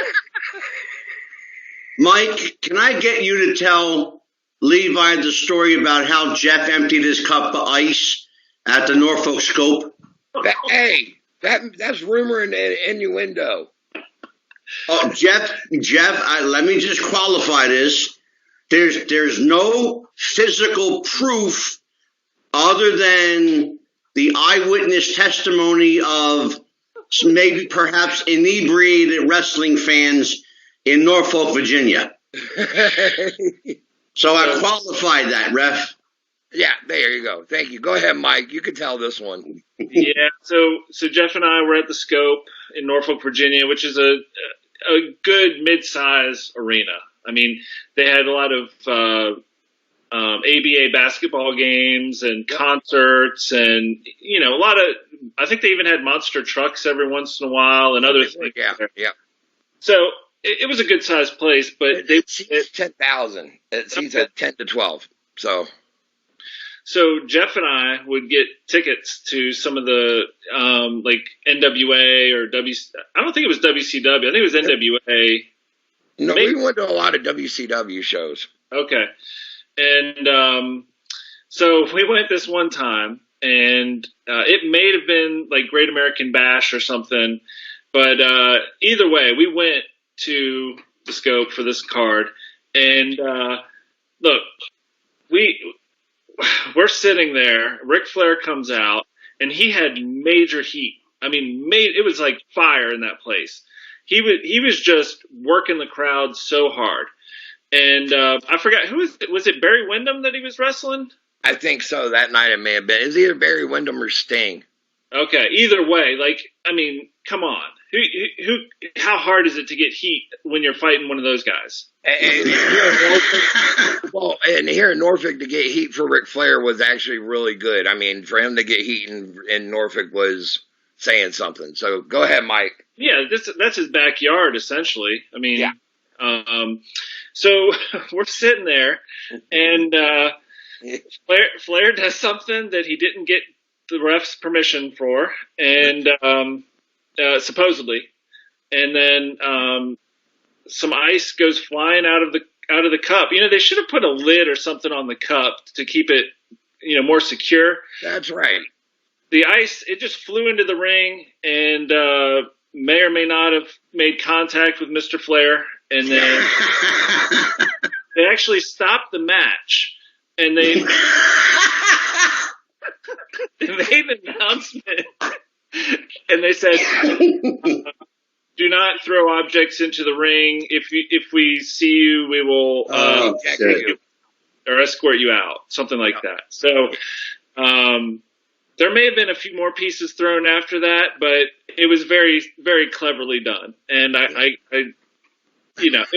Mike, can I get you to tell Levi the story about how Jeff emptied his cup of ice at the Norfolk Scope? That's rumor and innuendo. Oh, Jeff, let me just qualify this. There's no physical proof other than the eyewitness testimony of maybe perhaps inebriated wrestling fans in Norfolk, Virginia. So I qualified that, Ref. Yeah, there you go. Thank you. Go ahead, Mike. You can tell this one. Yeah, so Jeff and I were at the Scope in Norfolk, Virginia, which is a good mid-size arena. I mean, they had a lot of ABA basketball games and concerts and, a lot of, I think they even had monster trucks every once in a while and other things. Yeah. So it was a good sized place, but it seats 10,000. It seats at 10 to 12. So Jeff and I would get tickets to some of the like NWA or I don't think it was WCW. I think it was NWA. No, we went to a lot of WCW shows. Okay. And so we went this one time, and it may have been like Great American Bash or something. But either way, we went to the Scope for this card. And look, we're sitting there. Ric Flair comes out, and he had major heat. I mean, it was like fire in that place. He was just working the crowd so hard. And I forgot, was it Barry Windham that he was wrestling? I think so. That night it may have been. It was either Barry Windham or Sting. Okay, either way, I mean, come on. How hard is it to get heat when you're fighting one of those guys? And here in Norfolk, to get heat for Ric Flair was actually really good. I mean, for him to get heat in Norfolk was saying something. So go ahead, Mike. Yeah, that's his backyard, essentially. I mean, yeah. So we're sitting there, and Flair does something that he didn't get the ref's permission for, and supposedly, and then some ice goes flying out of the cup. They should have put a lid or something on the cup to keep it, more secure. That's right. The ice, it just flew into the ring, and may or may not have made contact with Mr. Flair, and then they actually stopped the match, and they made an announcement, and they said, do not throw objects into the ring. If we see you, we will or escort you out, something like that. So there may have been a few more pieces thrown after that, but it was very, very cleverly done. And it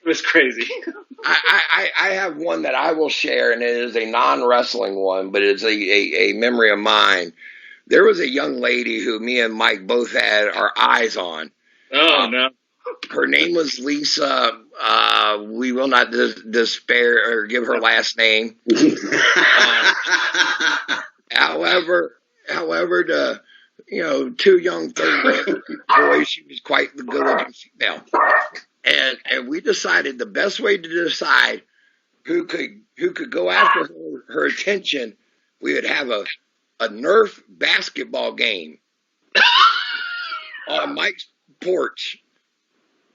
was crazy. I have one that I will share, and it is a non-wrestling one, but it's a memory of mine. There was a young lady who me and Mike both had our eyes on. Oh, no. Her name was Lisa. We will not despair or give her last name. However, the two young third grade boys, she was quite the good-looking female, and we decided the best way to decide who could go after her attention, we would have a Nerf basketball game on Mike's porch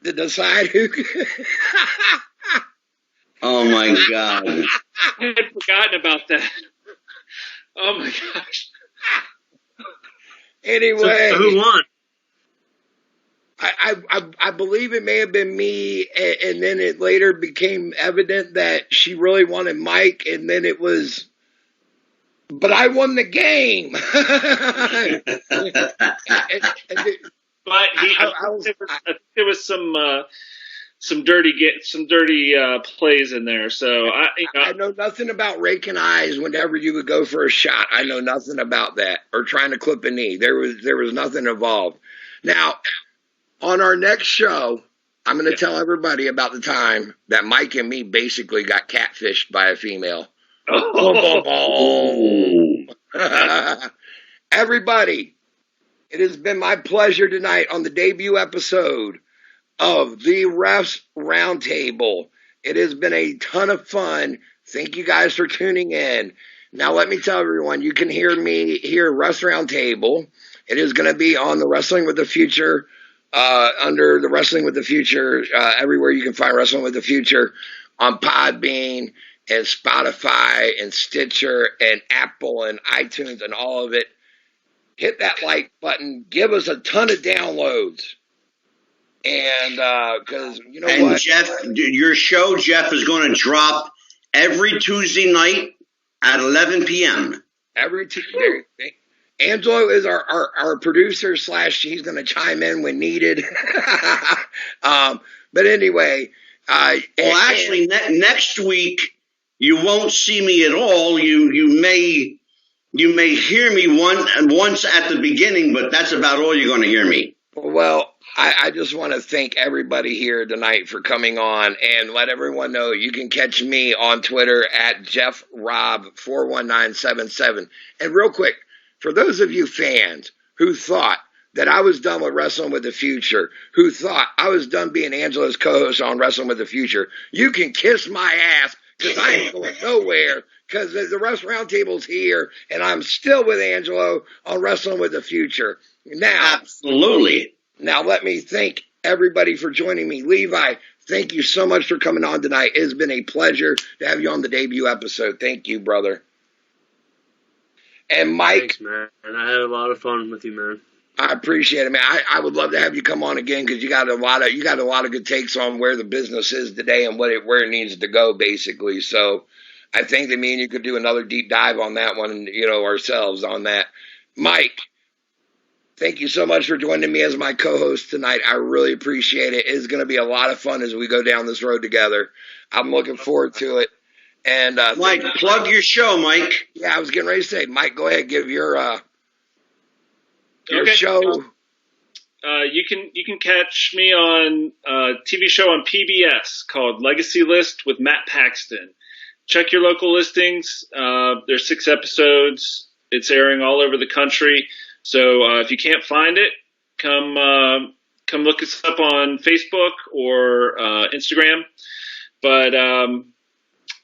to decide who could. Oh my God. I had forgotten about that. Oh my gosh. Anyway. So who won? I believe it may have been me, and then it later became evident that she really wanted Mike, and then it was, but I won the game. But there was some dirty plays in there. So I know nothing about raking eyes whenever you would go for a shot. I know nothing about that, or trying to clip a knee. There was nothing involved. Now, on our next show, I'm going to tell everybody about the time that Mike and me basically got catfished by a female. Everybody, it has been my pleasure tonight on the debut episode of the REFS Roundtable. It has been a ton of fun. Thank you guys for tuning in. Now, let me tell everyone, you can hear me here at REFS Roundtable. It is going to be on the Wrestling with the Future, under the Wrestling with the Future, everywhere you can find Wrestling with the Future, on Podbean and Spotify and Stitcher and Apple and iTunes and all of it. Hit that like button. Give us a ton of downloads. And because you know what? Jeff, your show, Jeff, is going to drop every Tuesday night at 11 p.m. Every Tuesday. Angelo is our producer / he's going to chime in when needed. But anyway. Actually, next week, you won't see me at all. You may hear me once at the beginning, but that's about all you're going to hear me. Well, I just want to thank everybody here tonight for coming on, and let everyone know you can catch me on Twitter at JeffRob41977. And real quick, for those of you fans who thought that I was done with Wrestling with the Future, who thought I was done being Angelo's co-host on Wrestling with the Future, you can kiss my ass, because I ain't going nowhere, because the REFS Roundtable's here, and I'm still with Angelo on Wrestling with the Future. Now, absolutely. Now let me thank everybody for joining me. Levi, thank you so much for coming on tonight. It has been a pleasure to have you on the debut episode. Thank you, brother. And Mike. Thanks, man. And I had a lot of fun with you, man. I appreciate it, man. I would love to have you come on again, because you got a lot of good takes on where the business is today and where it needs to go, basically. So I think that me and you could do another deep dive on that one, ourselves on that. Mike, thank you so much for joining me as my co-host tonight. I really appreciate it. It's going to be a lot of fun as we go down this road together. I'm looking forward to it. And Mike, plug your show, Mike. Yeah, I was getting ready to say, Mike, go ahead, give your okay. show. You can catch me on a TV show on PBS called Legacy List with Matt Paxton. Check your local listings. There's 6 episodes. It's airing all over the country. So if you can't find it, come look us up on Facebook or Instagram. But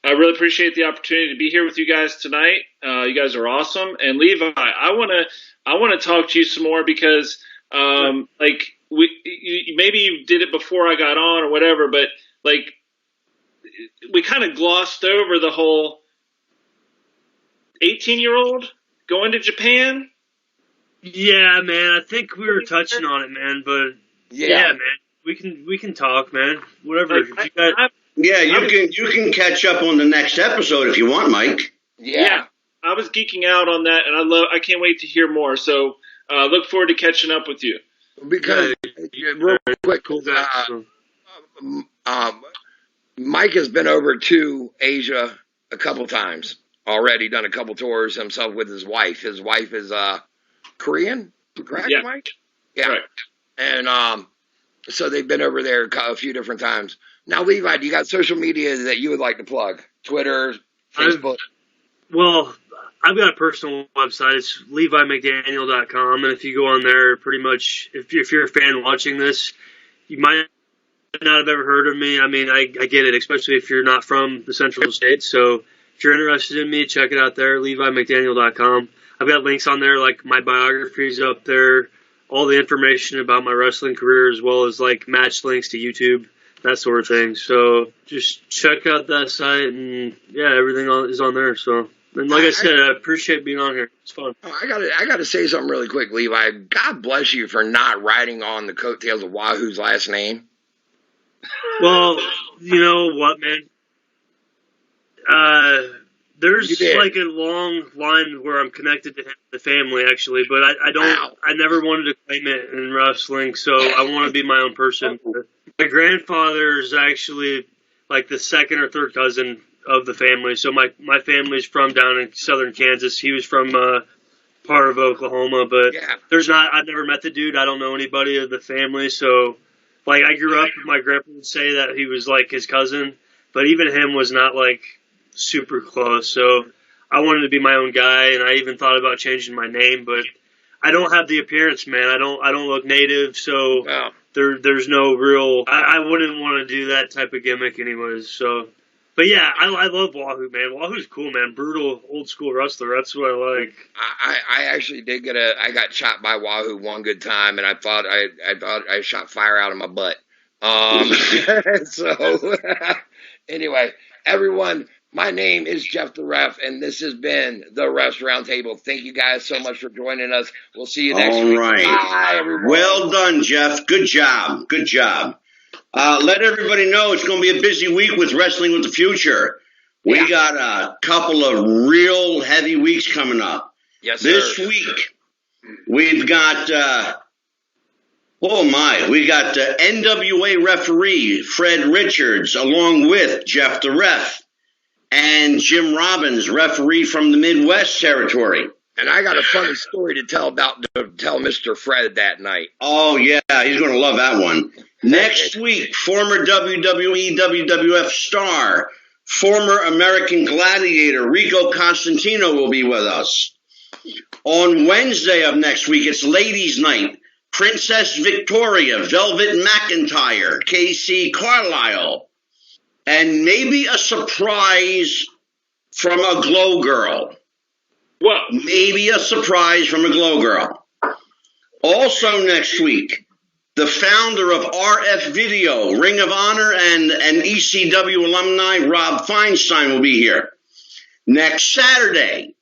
I really appreciate the opportunity to be here with you guys tonight. You guys are awesome. And Levi, I want to talk to you some more, because maybe you did it before I got on or whatever, but like we kind of glossed over the whole 18-year-old going to Japan. Yeah, man. I think we were touching on it, man. But yeah man, we can talk, man. Whatever. You can catch up on the next episode if you want, Mike. Yeah. I was geeking out on that, and I can't wait to hear more. So look forward to catching up with you. Because real quick, Mike has been over to Asia a couple times already, done a couple tours himself with his wife. His wife is Korean, correct, Yeah. Mike? Yeah. Right. And so they've been over there a few different times. Now, Levi, do you got social media that you would like to plug? Twitter, Facebook? I've got a personal website. It's LeviMcDaniel.com, and if you go on there, pretty much, if you're a fan watching this, you might not have ever heard of me. I mean, I get it, especially if you're not from the Central States. So if you're interested in me, check it out there, LeviMcDaniel.com. I've got links on there, like my biography's up there, all the information about my wrestling career, as well as like match links to YouTube, that sort of thing. So just check out that site, and yeah, everything is on there. So, and like I said, I appreciate being on here. It's fun. I gotta say something really quick, Levi. God bless you for not riding on the coattails of Wahoo's last name. Well, you know what, man? There's like a long line where I'm connected to him, the family, actually, but I don't. Wow. I never wanted to claim it in wrestling, so I want to be my own person. My grandfather is actually like the second or third cousin of the family. So my family's from down in southern Kansas. He was from part of Oklahoma, but I've never met the dude. I don't know anybody of the family, so. Like, I grew up, my grandpa would say that he was, like, his cousin, but even him was not, like, super close. So I wanted to be my own guy, and I even thought about changing my name, but I don't have the appearance, man. I don't look native, so there's no real – I wouldn't want to do that type of gimmick anyways. So, but, yeah, I love Wahoo, man. Wahoo's cool, man. Brutal, old-school wrestler. That's what I like. I actually did I got shot by Wahoo one good time, and I thought I shot fire out of my butt. So, anyway, everyone, my name is Jeff the Ref, and this has been the Refs Roundtable. Thank you guys so much for joining us. We'll see you next week. All right. Bye, everyone. Well done, Jeff. Good job. Good job. Let everybody know it's going to be a busy week with Wrestling with the Future. We got a couple of real heavy weeks coming up. Yes, this sir. week, we've got, we got NWA referee Fred Richards, along with Jeff the Ref, and Jim Robbins, referee from the Midwest territory. And I got a funny story to tell Mr. Fred that night. Oh, yeah, he's going to love that one. Next week, former WWE WWF star, former American Gladiator Rico Constantino will be with us. On Wednesday of next week, it's Ladies' Night. Princess Victoria, Velvet McIntyre, KC Carlisle, and maybe a surprise from a Glow Girl. Whoa. Maybe a surprise from a Glow Girl. Also next week, the founder of RF Video, Ring of Honor, and an ECW alumni, Rob Feinstein, will be here. Next Saturday,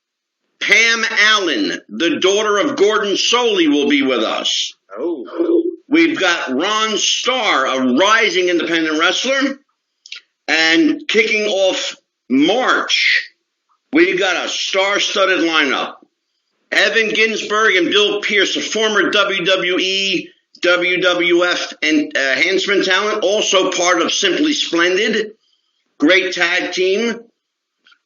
Pam Allen, the daughter of Gordon Soley, will be with us. Oh. We've got Ron Starr, a rising independent wrestler. And kicking off March, we've got a star-studded lineup. Evan Ginsberg and Bill Pierce, a former WWE, WWF enhancement talent, also part of Simply Splendid. Great tag team.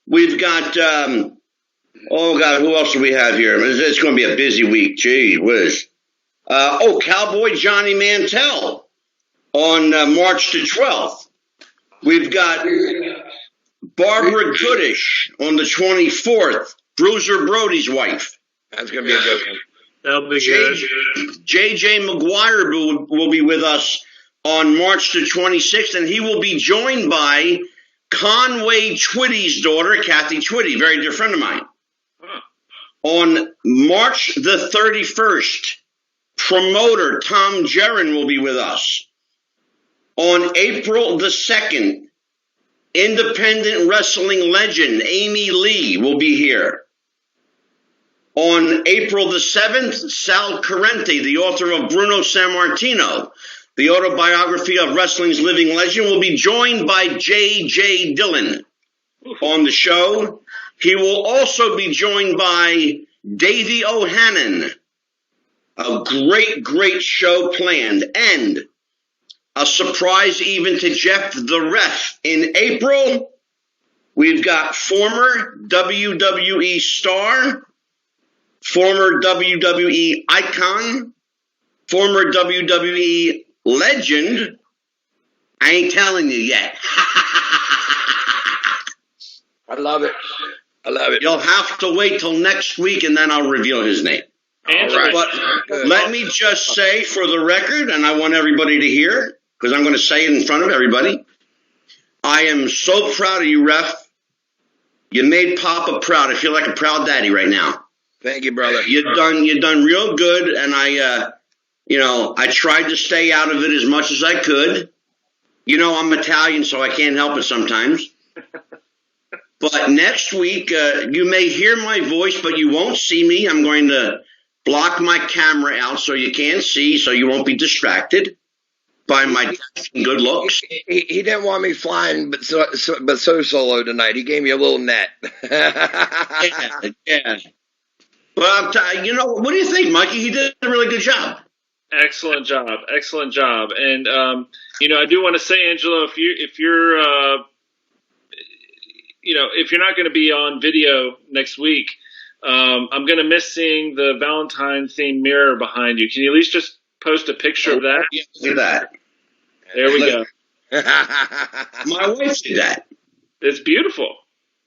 We've got, who else do we have here? It's going to be a busy week. Gee whiz. Cowboy Johnny Mantell on March the 12th. We've got Barbara Goodish on the 24th, Bruiser Brody's wife. That's going to be a good one. That'll be good. J.J. McGuire will be with us on March the 26th, and he will be joined by Conway Twitty's daughter, Kathy Twitty, very dear friend of mine. On March the 31st, promoter Tom Jerin will be with us. On April the 2nd, independent wrestling legend Amy Lee will be here. On April the 7th, Sal Corrente, the author of Bruno Sammartino, the autobiography of wrestling's living legend, will be joined by J.J. Dillon on the show. He will also be joined by Davey O'Hannon. A great, great show planned. And a surprise even to Jeff the Ref. In April, we've got former WWE star, former WWE icon, former WWE legend. I ain't telling you yet. I love it. I love it. You'll have to wait till next week, and then I'll reveal his name. Angela, All right. But let me just say for the record, and I want everybody to hear, because I'm going to say it in front of everybody, I am so proud of you, Ref. You made Papa proud. I feel like a proud daddy right now. Thank you, brother. You've done real good, and I tried to stay out of it as much as I could. You know, I'm Italian, so I can't help it sometimes. But next week, you may hear my voice, but you won't see me. I'm going to block my camera out so you can't see, so you won't be distracted by my good looks. He didn't want me flying, but so solo tonight. He gave me a little net. Yeah. But what do you think, Mikey? He did a really good job. excellent job. And I do want to say, Angelo, if you're not going to be on video next week, I'm going to miss seeing the Valentine themed mirror behind you. Can you at least just post a picture of that? Yeah, look at that. There we go. My wife did that. It's beautiful.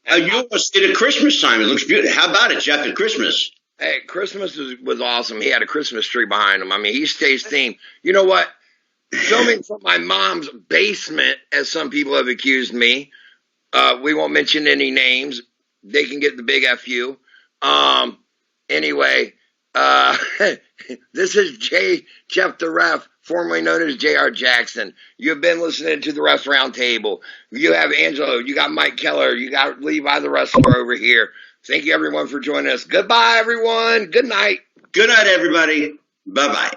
You almost did at Christmas time. It looks beautiful. How about it, Jeff, at Christmas? Hey, Christmas was awesome. He had a Christmas tree behind him. I mean, he stays themed. You know what? Filming from my mom's basement, as some people have accused me. We won't mention any names. They can get the big FU. Anyway, this is Jeff the Ref, formerly known as J.R. Jackson. You've been listening to the REFS Roundtable. You have Angelo, you got Mike Kelleher, you got Levi the Wrestler over here. Thank you, everyone, for joining us. Goodbye, everyone. Good night. Good night, everybody. Bye-bye.